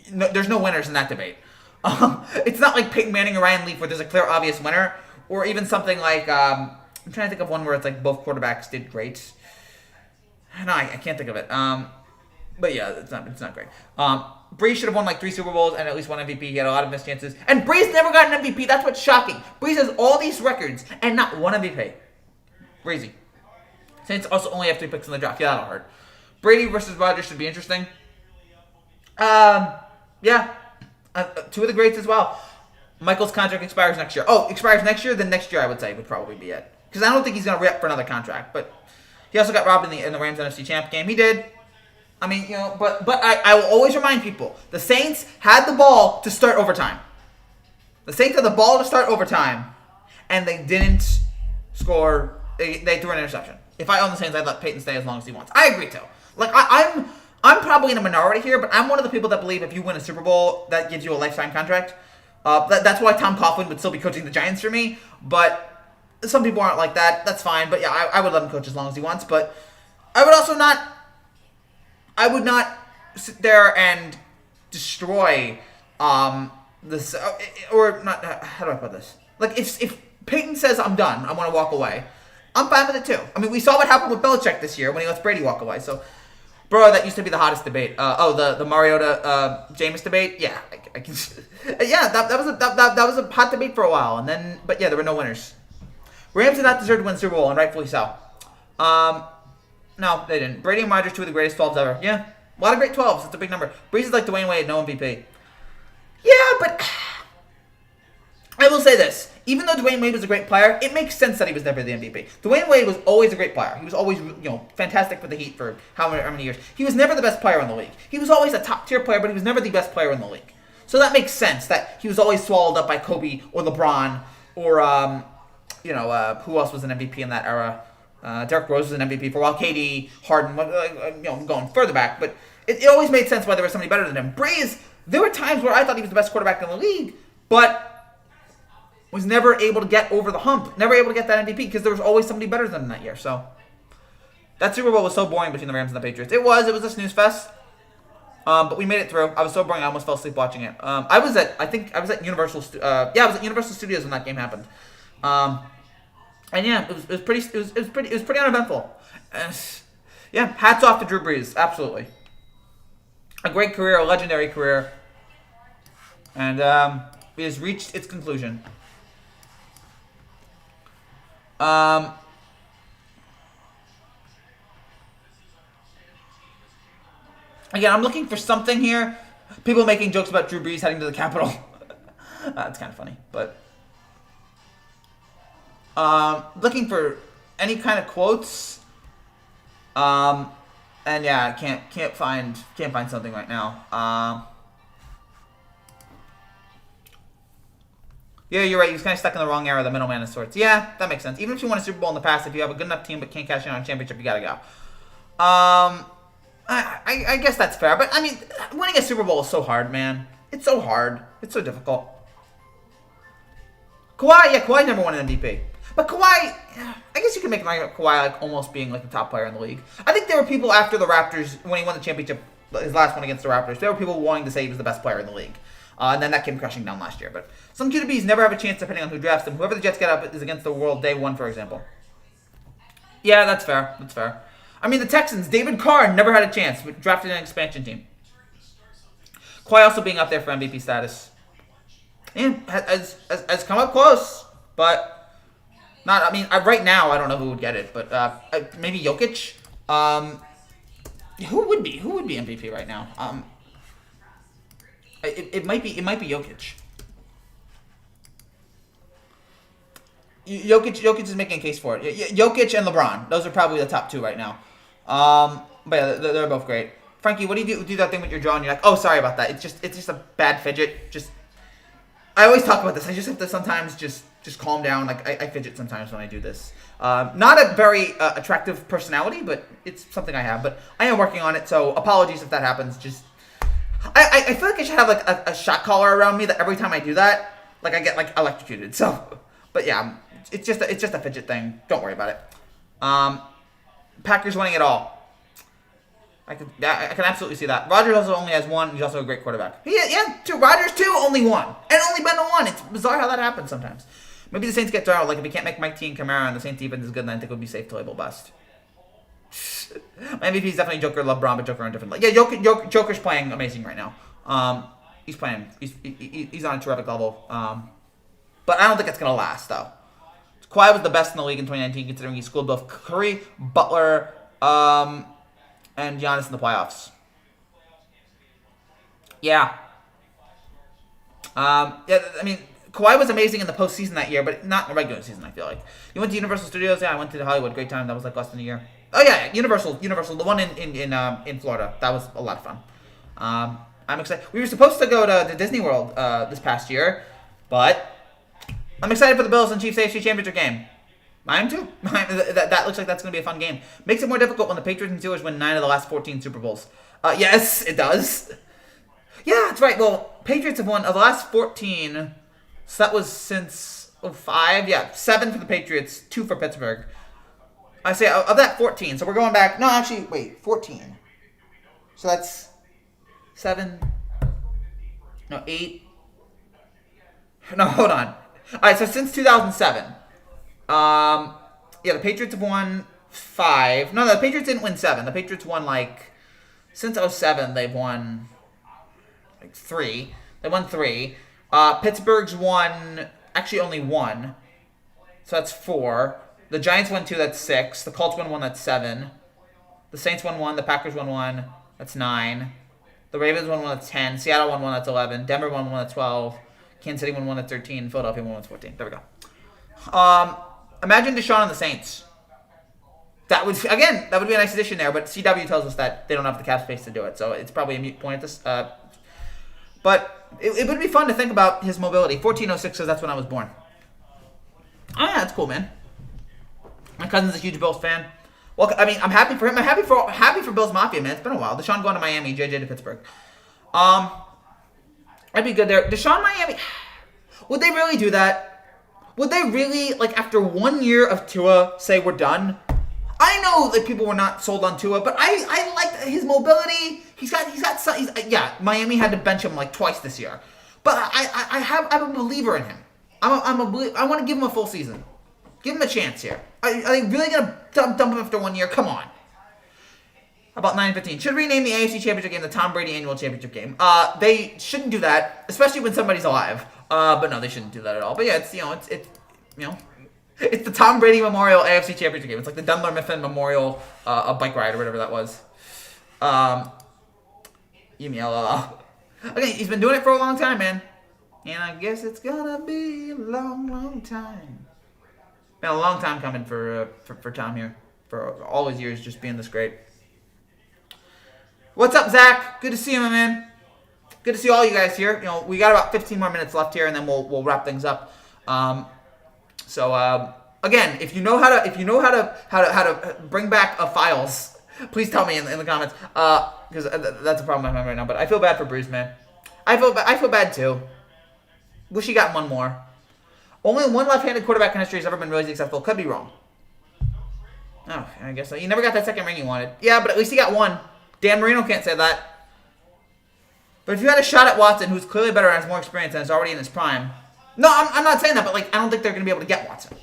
there's no winners in that debate. It's not like Peyton Manning or Ryan Leaf where there's a clear, obvious winner, or even something like, I'm trying to think of one where it's like both quarterbacks did great. No, I can't think of it. But yeah, it's not great. Breeze should have won like 3 Super Bowls and at least one MVP. He had a lot of missed chances. And Breeze never got an MVP. That's what's shocking. Breeze has all these records and not one MVP. Breezy. Saints also only have 3 picks in the draft. Yeah, that'll hurt. Brady versus Rodgers should be interesting. Yeah. 2 of the greats as well. Michael's contract expires next year. Oh, expires next year? Then next year I would say would probably be it. Because I don't think he's going to re-up for another contract. But he also got robbed in the Rams NFC Champ game. He did. I mean, but I will always remind people, the Saints had the ball to start overtime. The Saints had the ball to start overtime, and they didn't score. They threw an interception. If I own the Saints, I'd let Peyton stay as long as he wants. I agree, too. Like, I'm probably in a minority here, but I'm one of the people that believe if you win a Super Bowl, that gives you a lifetime contract. That's why Tom Coughlin would still be coaching the Giants for me, but some people aren't like that. That's fine, but yeah, I would let him coach as long as he wants, but I would also not... I would not sit there and destroy this, or not. How do I put this? Like, if Peyton says I'm done, I want to walk away, I'm fine with it too. I mean, we saw what happened with Belichick this year when he lets Brady walk away. So, bro, that used to be the hottest debate. The Mariota Jameis debate. Yeah, I can. Yeah, that was a hot debate for a while, and then, but yeah, there were no winners. Rams did not deserve to win the Super Bowl, and rightfully so. No, they didn't. Brady and Rodgers, 2 of the greatest 12s ever. Yeah, a lot of great 12s. It's a big number. Breeze is like Dwayne Wade, no MVP. Yeah, but I will say this. Even though Dwayne Wade was a great player, it makes sense that he was never the MVP. Dwayne Wade was always a great player. He was always, fantastic for the Heat for how many years. He was never the best player in the league. He was always a top-tier player, but he was never the best player in the league. So that makes sense that he was always swallowed up by Kobe or LeBron or, who else was an MVP in that era? Derrick Rose was an MVP for a while. KD, Harden, going further back. But it always made sense why there was somebody better than him. Breeze, there were times where I thought he was the best quarterback in the league, but was never able to get over the hump. Never able to get that MVP because there was always somebody better than him that year. So that Super Bowl was so boring between the Rams and the Patriots. It was a snooze fest. But we made it through. I was so boring, I almost fell asleep watching it. I was at Universal. I was at Universal Studios when that game happened. And yeah, it was pretty uneventful. Yeah, hats off to Drew Brees, absolutely. A great career, a legendary career, and it has reached its conclusion. Again, I'm looking for something here. People making jokes about Drew Brees heading to the Capitol. That's kind of funny, but looking for any kind of quotes. And yeah, I can't find something right now. Yeah, you're right. He's kind of stuck in the wrong era, the middleman of sorts. Yeah, that makes sense. Even if you won a Super Bowl in the past, if you have a good enough team but can't cash in on a championship, you gotta go. I guess that's fair. But, I mean, winning a Super Bowl is so hard, man. It's so hard. It's so difficult. Kawhi never won an MVP. But Kawhi, I guess you can make an argument Kawhi like almost being like the top player in the league. I think there were people after the Raptors, when he won the championship, his last one against the Raptors, there were people wanting to say he was the best player in the league. And then that came crashing down last year. But some QBs never have a chance depending on who drafts them. Whoever the Jets get up is against the world day one, for example. Yeah, that's fair. That's fair. I mean, the Texans, David Carr never had a chance, but drafted an expansion team. Kawhi also being up there for MVP status. Yeah, has come up close, but not. I mean, right now I don't know who would get it, but maybe Jokic. Who would be MVP right now? It might be Jokic. Jokic is making a case for it. Jokic and LeBron. Those are probably the top two right now. But yeah, they're both great. Frankie, what do you do that thing with your jaw and you're like, oh, sorry about that. It's just a bad fidget. I always talk about this. I just have to sometimes just calm down. Like I fidget sometimes when I do this. Not a very attractive personality, but it's something I have. But I am working on it, so apologies if that happens. I feel like I should have like a shot collar around me that every time I do that, like I get like electrocuted. So, but yeah, it's just a fidget thing. Don't worry about it. Packers winning it all. I can absolutely see that. Rodgers also only has one. He's also a great quarterback. Yeah, two. Rodgers too, only one, and only been to one. It's bizarre how that happens sometimes. Maybe the Saints get thrown out. Like if we can't make Mike T and Kamara and the Saints defense is good, then I think it would be safe to label bust. My MVP is definitely Joker. LeBron, but Joker on a different level. Yeah, Joker's playing amazing right now. He's playing. He's on a terrific level. But I don't think it's gonna last though. Kawhi was the best in the league in 2019, considering he schooled both Curry, Butler, and Giannis in the playoffs. Yeah. I mean, Kawhi was amazing in the postseason that year, but not in the regular season, I feel like. You went to Universal Studios? Yeah, I went to Hollywood. Great time. That was like less than a year. Oh, yeah, Universal. The one in Florida. That was a lot of fun. I'm excited. We were supposed to go to Disney World this past year, but I'm excited for the Bills and Chiefs AFC Championship game. I am too. That looks like that's going to be a fun game. Makes it more difficult when the Patriots and Steelers win 9 of the last 14 Super Bowls. Yes, it does. Yeah, that's right. Well, Patriots have won of the last 14. So that was since 05. Yeah, 7 for the Patriots, 2 for Pittsburgh. I say of that 14. So we're going back. No, actually, wait, 14. So that's 7. No, 8. No, hold on. All right, so since 2007. Yeah, the Patriots have won 5. No, the Patriots didn't win 7. The Patriots won since 07, they've won 3. They won 3. Pittsburgh's won, actually only 1. So that's 4. The Giants won 2, that's 6. The Colts won 1, that's 7. The Saints won 1. The Packers won 1, that's 9. The Ravens won 1, that's 10. Seattle won 1, that's 11. Denver won 1, that's 12. Kansas City won 1, that's 13. Philadelphia won 1, that's 14. There we go. Imagine Deshaun on the Saints. That would be a nice addition there, but CW tells us that they don't have the cap space to do it, so it's probably a moot point at this. But it would be fun to think about his mobility. 1406 says that's when I was born. Oh yeah, that's cool, man. My cousin's a huge Bills fan. Well, I mean, I'm happy for him. I'm happy for Bills Mafia, man. It's been a while. Deshaun going to Miami, JJ to Pittsburgh. I'd be good there. Deshaun Miami. Would they really do that? Would they really, after 1 year of Tua, say we're done? I know that people were not sold on Tua, but I like his mobility. Yeah, Miami had to bench him like twice this year, but I'm a believer in him. I want to give him a full season. Give him a chance here. Are they really gonna dump him after 1 year? Come on. How about 9-15? Should rename the AFC Championship game the Tom Brady Annual Championship game. They shouldn't do that, especially when somebody's alive. But no, they shouldn't do that at all. But yeah, it's the Tom Brady Memorial AFC Championship game. It's like the Dunler Mifflin Memorial a bike ride or whatever that was. Okay, he's been doing it for a long time, man. And I guess it's gonna be a long, long time. Been a long time coming for Tom here. For all his years just being this great. What's up, Zach? Good to see you, my man. Good to see all you guys here. We got about 15 more minutes left here, and then we'll wrap things up. Again, if you know how to bring back files, please tell me in the comments. Because that's a problem I'm having right now. But I feel bad for Bruce, man. I feel bad too. Wish he got one more. Only one left-handed quarterback in history has ever been really successful. Could be wrong. Oh, I guess so. He never got that second ring he wanted. Yeah, but at least he got one. Dan Marino can't say that. But if you had a shot at Watson, who's clearly better and has more experience and is already in his prime. No, I'm not saying that, but I don't think they're going to be able to get Watson.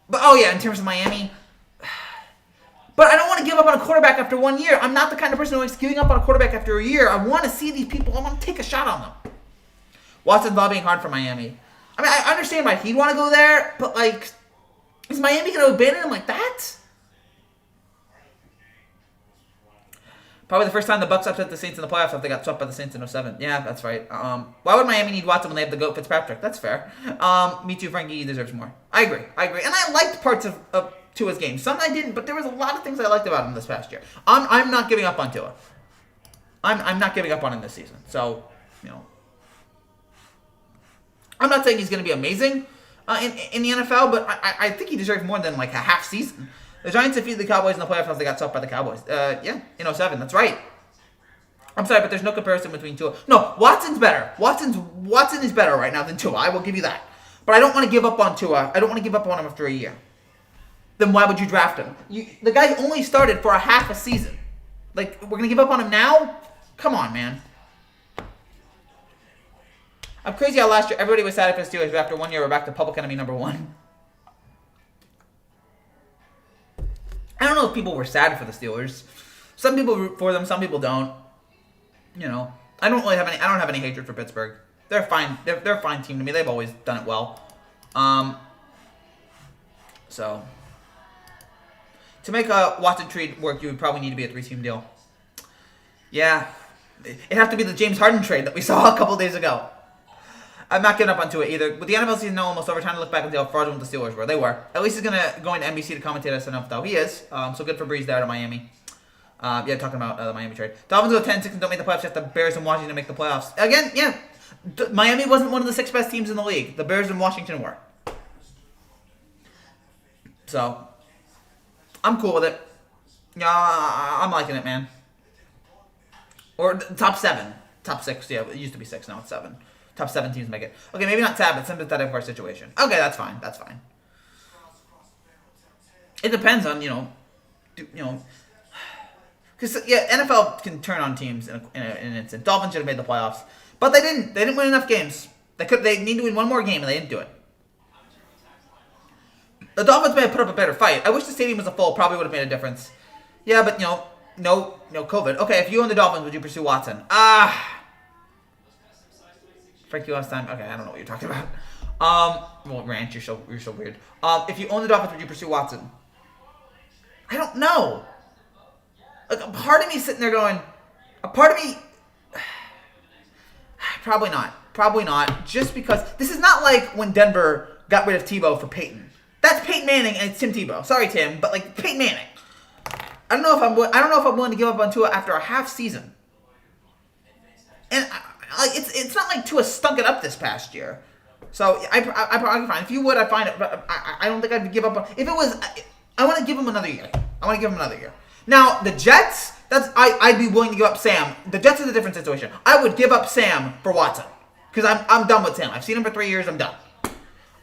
But oh yeah, in terms of Miami. But I don't want to give up on a quarterback after 1 year. I'm not the kind of person who likes giving up on a quarterback after a year. I want to see these people. I want to take a shot on them. Watson's lobbying hard for Miami. I mean, I understand why he'd want to go there, but is Miami going to abandon him like that? Probably the first time the Bucs upset the Saints in the playoffs after they got swept by the Saints in 07. Yeah, that's right. Why would Miami need Watson when they have the GOAT Fitzpatrick? That's fair. Me too, Frankie deserves more. I agree. And I liked parts of Tua's game. Some I didn't, but there was a lot of things I liked about him this past year. I'm not giving up on Tua. I'm not giving up on him this season. So, I'm not saying he's going to be amazing in the NFL, but I think he deserves more than a half season. The Giants defeated the Cowboys in the playoffs as they got swept by the Cowboys. Yeah, in 07. That's right. I'm sorry, but there's no comparison between Tua. No, Watson's better. Watson is better right now than Tua. I will give you that. But I don't want to give up on Tua. I don't want to give up on him after a year. Then why would you draft him? The guy only started for a half a season. We're going to give up on him now? Come on, man. I'm crazy how last year everybody was sad for the Steelers, but after 1 year we're back to public enemy number one. I don't know if people were sad for the Steelers. Some people root for them, some people don't. I don't have any hatred for Pittsburgh. They're fine. They're a fine team to me. They've always done it well. So to make a Watson trade work, you would probably need to be a 3-team deal. Yeah, it'd have to be the James Harden trade that we saw a couple days ago. I'm not giving up on Tua either. With the NFL season now almost over, time to look back and see how fraudulent the Steelers were. They were. At least he's going to go into NBC to commentate us enough, though. He is. So good for Breeze there to Miami. Talking about the Miami trade. Dolphins go 10-6 and don't make the playoffs. Just the Bears and Washington make the playoffs. Again, yeah. Miami wasn't one of the 6 best teams in the league. The Bears and Washington were. So, I'm cool with it. I'm liking it, man. Or top 7. Top 6. Yeah, it used to be 6. Now it's 7. Top 7 teams make it. Okay, maybe not sad, but sympathetic for our situation. Okay, that's fine. That's fine. It depends on, because NFL can turn on teams in an instant. Dolphins should have made the playoffs, but they didn't. They didn't win enough games. They need to win one more game, and they didn't do it. The Dolphins may have put up a better fight. I wish the stadium was a full. Probably would have made a difference. Yeah, but no COVID. Okay, if you own the Dolphins, would you pursue Watson? Frankie last time. Okay, I don't know what you're talking about. Well, Ranch, you're so weird. If you own the Dolphins, would you pursue Watson? I don't know. A part of me sitting there going, probably not. Just because this is not like when Denver got rid of Tebow for Peyton. That's Peyton Manning and it's Tim Tebow. Sorry, Tim, but Peyton Manning. I don't know if I'm willing to give up on Tua after a half season. And it's not like Tua stunk it up this past year. So I probably fine. If you would, I'd find it. But I don't think I'd give up on. If it was, I want to give him another year. Now the Jets, I'd be willing to give up Sam. The Jets is a different situation. I would give up Sam for Watson because I'm done with Sam. I've seen him for 3 years. I'm done.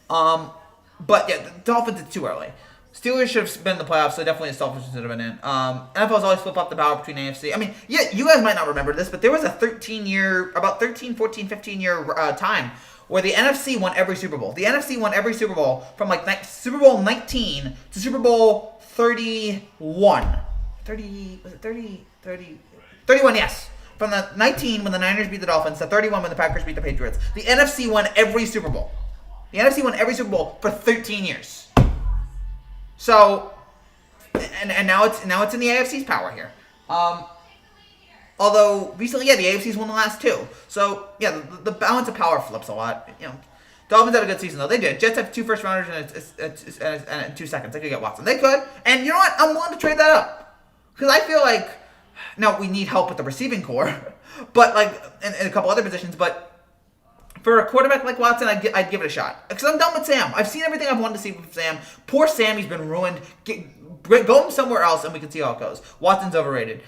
But yeah, the Dolphins it's too early. Steelers should have been in the playoffs, so definitely the Dolphins should have been in. NFL's always flip up the power between AFC. I mean, yeah, you guys might not remember this, but there was a 15-year time where the NFC won every Super Bowl. The NFC won every Super Bowl from like Super Bowl 19 to Super Bowl 31. 31, yes. From the 19 when the Niners beat the Dolphins to 31 when the Packers beat the Patriots. The NFC won every Super Bowl. The NFC won every Super Bowl for 13 years. So, and now it's in the AFC's power here. Although recently, yeah, the AFC's won the last two. So yeah, the balance of power flips a lot. You know, Dolphins had a good season though. They did. Jets have 2 first rounders and 2 seconds. They could get Watson. They could. And you know what? I'm willing to trade that up because I feel like now we need help with the receiving core, but like in a couple other positions, but. For a quarterback like Watson, I'd give it a shot. Because I'm done with Sam. I've seen everything I've wanted to see with Sam. Poor Sam, he's been ruined. Go him somewhere else and we can see how it goes. Watson's overrated.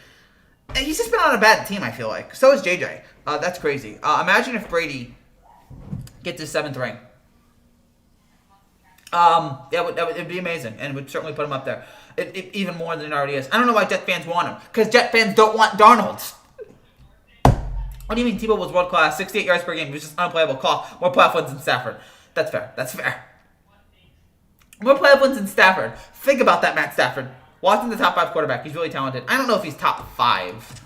And he's just been on a bad team, I feel like. So is JJ. That's crazy. Imagine if Brady gets his 7th ring. It'd be amazing. And would certainly put him up there. Even more than it already is. I don't know why Jet fans want him. Because Jet fans don't want Darnold. What do you mean Tebow was world class? 68 yards per game. He was just unplayable. Cough. More playoff wins than Stafford. That's fair. More playoff wins than Stafford. Think about that, Matt Stafford. Watson's the top 5 quarterback. He's really talented. I don't know if he's top 5.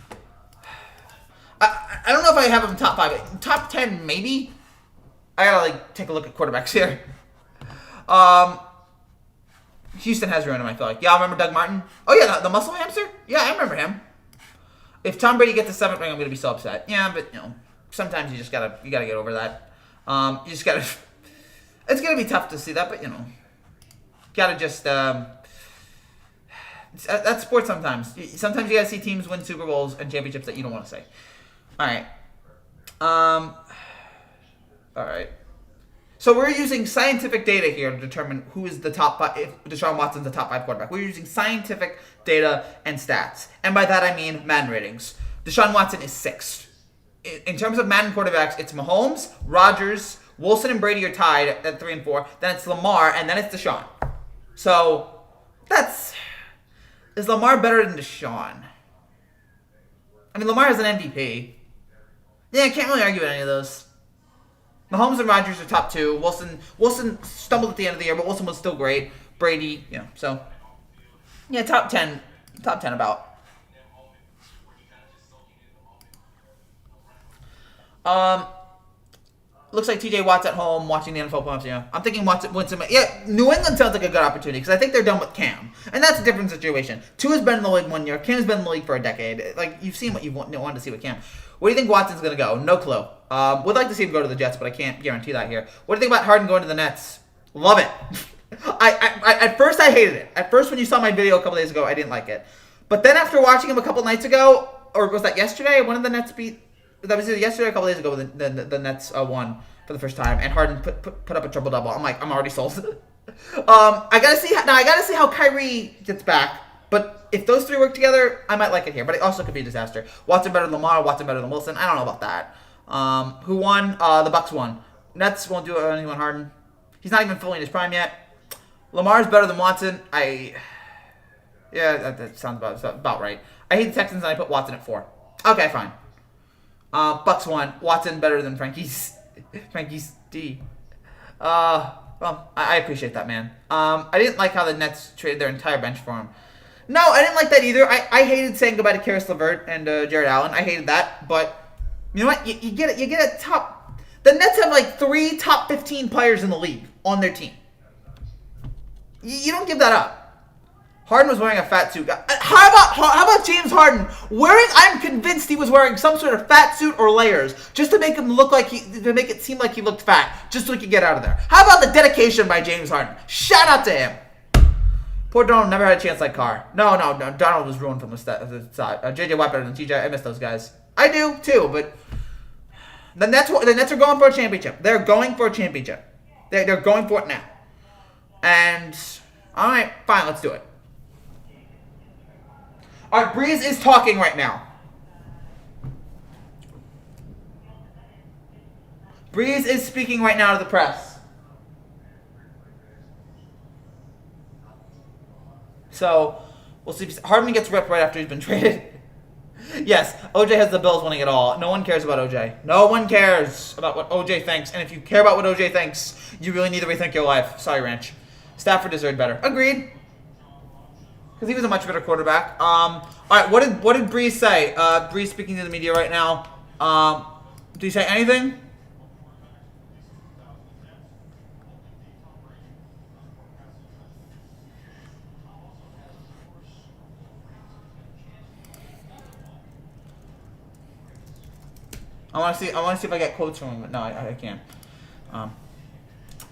I don't know if I have him top 5. Top 10, maybe? I gotta take a look at quarterbacks here. Houston has ruined him, I feel like. Yeah, I remember Doug Martin. Oh yeah, the muscle hamster? Yeah, I remember him. If Tom Brady gets the 7th ring, I'm gonna be so upset. Yeah, but sometimes you gotta get over that. You just gotta. It's gonna be tough to see that, but gotta just. That's sports sometimes. Sometimes you gotta see teams win Super Bowls and championships that you don't want to say. All right. All right. So we're using scientific data here to determine who is the top 5, if Deshaun Watson's the top 5 quarterback. We're using scientific data and stats. And by that I mean Madden ratings. Deshaun Watson is 6th. In terms of Madden quarterbacks, it's Mahomes, Rodgers, Wilson and Brady are tied at 3 and 4. Then it's Lamar, and then it's Deshaun. So, is Lamar better than Deshaun? I mean, Lamar has an MVP. Yeah, I can't really argue with any of those. Mahomes and Rodgers are top 2. Wilson stumbled at the end of the year, but Wilson was still great. Brady, so. Yeah, top 10 about. Looks like TJ Watt's at home watching the NFL playoffs. Yeah, I'm thinking Watson wins some. Yeah, New England sounds like a good opportunity because I think they're done with Cam, and that's a different situation. Tua's been in the league 1 year. Cam's been in the league for a decade. Like you've seen what you wanted to see with Cam. Where do you think Watson's gonna go? No clue. Would like to see him go to the Jets, but I can't guarantee that here. What do you think about Harden going to the Nets? Love it. I at first I hated it. At first when you saw my video a couple days ago, I didn't like it. But then after watching him a couple nights ago, or was that yesterday? One of the Nets beat. That was either yesterday or a couple days ago. The Nets won for the first time, and Harden put up a triple double. I'm already sold. I gotta see how Kyrie gets back. But if those 3 work together, I might like it here. But it also could be a disaster. Watson better than Lamar. Watson better than Wilson. I don't know about that. Who won? The Bucks won. Nets won't do anything on Harden. He's not even fully in his prime yet. Lamar's better than Watson. Yeah, that sounds about right. I hate the Texans and I put Watson at 4. Okay, fine. Bucks won. Watson better than Frankie's D. Well, I appreciate that, man. I didn't like how the Nets traded their entire bench for him. No, I didn't like that either. I hated saying goodbye to Karis LeVert and Jared Allen. I hated that, but you know what? You get it. You get a top. The Nets have like 3 top 15 players in the league on their team. You don't give that up. Harden was wearing a fat suit. How about James Harden wearing? I'm convinced he was wearing some sort of fat suit or layers just to make him look like to make it seem like he looked fat, just so he could get out of there. How about the dedication by James Harden? Shout out to him. Poor Donald never had a chance like Carr. No. Donald was ruined from the side. JJ Watt better than TJ. I miss those guys. I do too, but the Nets are going for a championship. They're going for a championship. They're going for it now. And all right, fine, let's do it. All right, Breeze is talking right now. Breeze is speaking right now to the press. So we'll see. Hardman gets ripped right after he's been traded. Yes, OJ has the Bills winning it all. No one cares about OJ. No one cares about what OJ thinks. And if you care about what OJ thinks, you really need to rethink your life. Sorry, Ranch. Stafford deserved better. Agreed. Because he was a much better quarterback. All right, what did Breeze say? Breeze speaking to the media right now. Did he say anything? I want to see if I get quotes from him, but no, I can't.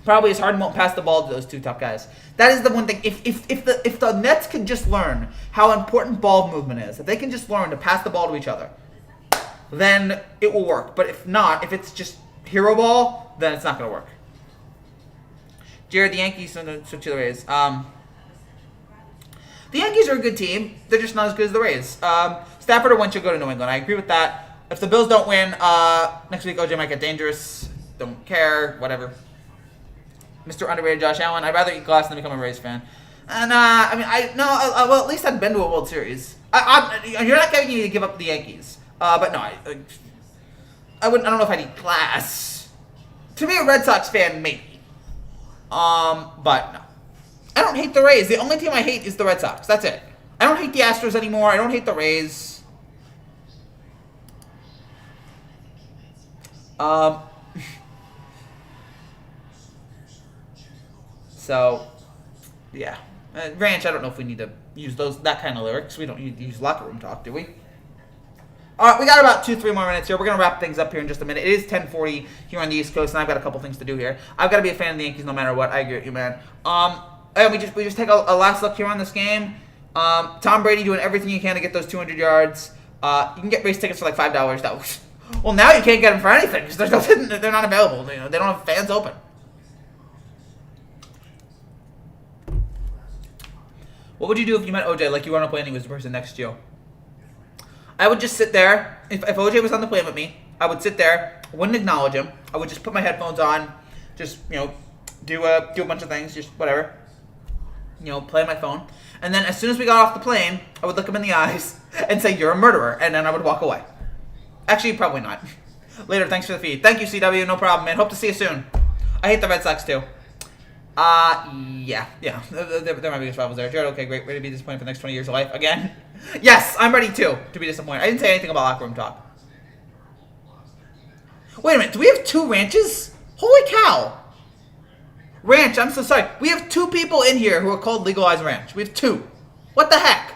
Probably as Harden won't pass the ball to those two top guys. That is the one thing. If the Nets could just learn how important ball movement is, if they can just learn to pass the ball to each other, then it will work. But if not, if it's just hero ball, then it's not going to work. Jared, the Yankees switch to the Rays. The Yankees are a good team. They're just not as good as the Rays. Stafford or Wentz should go to New England. I agree with that. If the Bills don't win, next week OJ might get dangerous. Don't care. Whatever. Mr. Underrated Josh Allen. I'd rather eat glass than become a Rays fan. And, well, at least I'd been to a World Series. You're not getting me to give up the Yankees. But no, I don't know if I'd eat glass. To be a Red Sox fan, maybe. But no. I don't hate the Rays. The only team I hate is the Red Sox. That's it. I don't hate the Astros anymore. I don't hate the Rays. So, yeah. Ranch, I don't know if we need to use that kind of lyrics. We don't need to use locker room talk, do we? All right, we got about 2-3 more minutes here. We're going to wrap things up here in just a minute. It is 10:40 here on the East Coast, and I've got a couple things to do here. I've got to be a fan of the Yankees no matter what. I agree with you, man. And we just take a last look here on this game. Tom Brady doing everything he can to get those 200 yards. You can get race tickets for like $5. That was... Well, now you can't get them for anything because they're not available. They don't have fans open. What would you do if you met OJ, like you were on a plane and he was the person next to you? I would just sit there. If OJ was on the plane with me, I would sit there, wouldn't acknowledge him. I would just put my headphones on, just, do a bunch of things, just whatever. Play on my phone. And then as soon as we got off the plane, I would look him in the eyes and say, "You're a murderer," and then I would walk away. Actually, probably not. Later, thanks for the feed. Thank you, CW. No problem, man. Hope to see you soon. I hate the Red Sox, too. Yeah. They're my biggest rivals there. Jared, okay, great. Ready to be disappointed for the next 20 years of life? Again? Yes, I'm ready, too, to be disappointed. I didn't say anything about locker room talk. Wait a minute. Do we have 2 ranches? Holy cow. Ranch, I'm so sorry. We have 2 people in here who are called Legalized Ranch. We have 2. What the heck?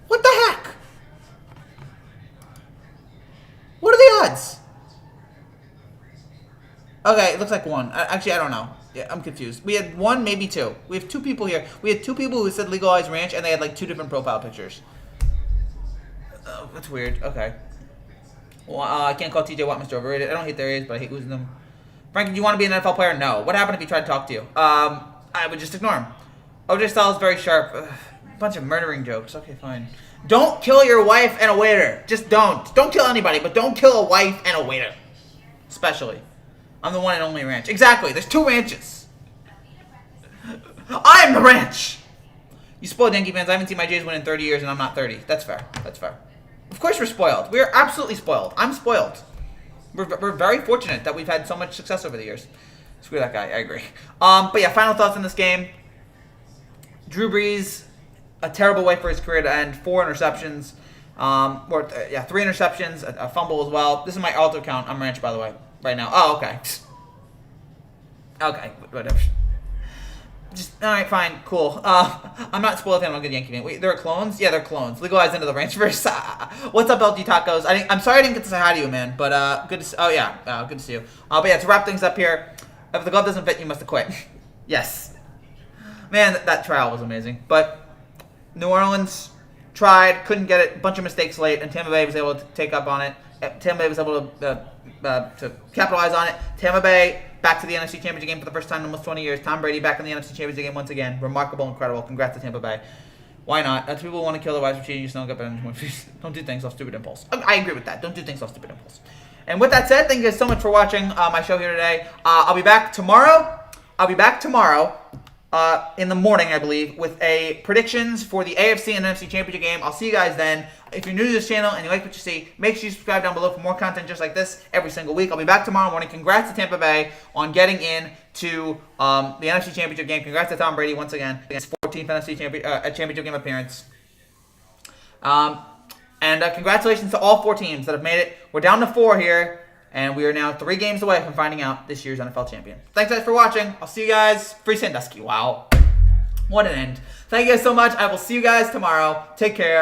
What the heck? What are the odds? Okay, it looks like 1. Actually, I don't know. Yeah, I'm confused. We had 1, maybe 2. We have 2 people here. We had 2 people who said Legalized Ranch, and they had like 2 different profile pictures. Oh, that's weird. Okay. Well, I can't call TJ Watt Mr. Overrated. I don't hate their A's, but I hate losing them. Frankie, do you want to be an NFL player? No. What happened if he tried to talk to you? I would just ignore him. OJ Styles is very sharp. Ugh, bunch of murdering jokes. Okay, fine. Don't kill your wife and a waiter. Just don't. Don't kill anybody, but don't kill a wife and a waiter. Especially. I'm the one and only ranch. Exactly. There's 2 ranches. I'm the ranch. You spoiled Yankee fans. I haven't seen my Jays win in 30 years, and I'm not 30. That's fair. That's fair. Of course we're spoiled. We're absolutely spoiled. I'm spoiled. We're very fortunate that we've had so much success over the years. Screw that guy. I agree. But yeah, final thoughts on this game. Drew Brees, a terrible way for his career to end. 4 interceptions. 3 interceptions, a fumble as well. This is my auto count. I'm ranch, by the way, right now. Oh, okay. Okay, whatever. All right, fine, cool. I'm not spoiled fan. I'm a good Yankee fan. Wait, they're clones? Yeah, they're clones. Legalized into the ranch verse. What's up, LG Tacos? I'm sorry I didn't get to say hi to you, man. But good to see. Oh yeah, good to see you. But yeah, to wrap things up here, if the glove doesn't fit, you must have quit. Yes, man, that trial was amazing. But New Orleans tried, couldn't get it. Bunch of mistakes late, and Tampa Bay was able to take up on it. Tampa Bay was able to capitalize on it. Tampa Bay back to the NFC Championship game for the first time in almost 20 years. Tom Brady back in the NFC Championship game once again. Remarkable, incredible. Congrats to Tampa Bay. Why not? That's people who want to kill their wives for cheating. You just don't get better. Don't do things off stupid impulse. I agree with that. Don't do things off stupid impulse. And with that said, thank you guys so much for watching my show here today. I'll be back tomorrow. in the morning, I believe, with a predictions for the AFC and NFC Championship game. I'll see you guys then. If you're new to this channel and you like what you see, make sure you subscribe down below for more content just like this every single week. I'll be back tomorrow morning. Congrats to Tampa Bay on getting in to the NFC Championship game. Congrats to Tom Brady once again against 14th NFC Championship game appearance. And congratulations to all 4 teams that have made it. We're down to 4 here, and we are now 3 games away from finding out this year's NFL champion. Thanks, guys, for watching. I'll see you guys. Free Sandusky. Wow. What an end. Thank you guys so much. I will see you guys tomorrow. Take care.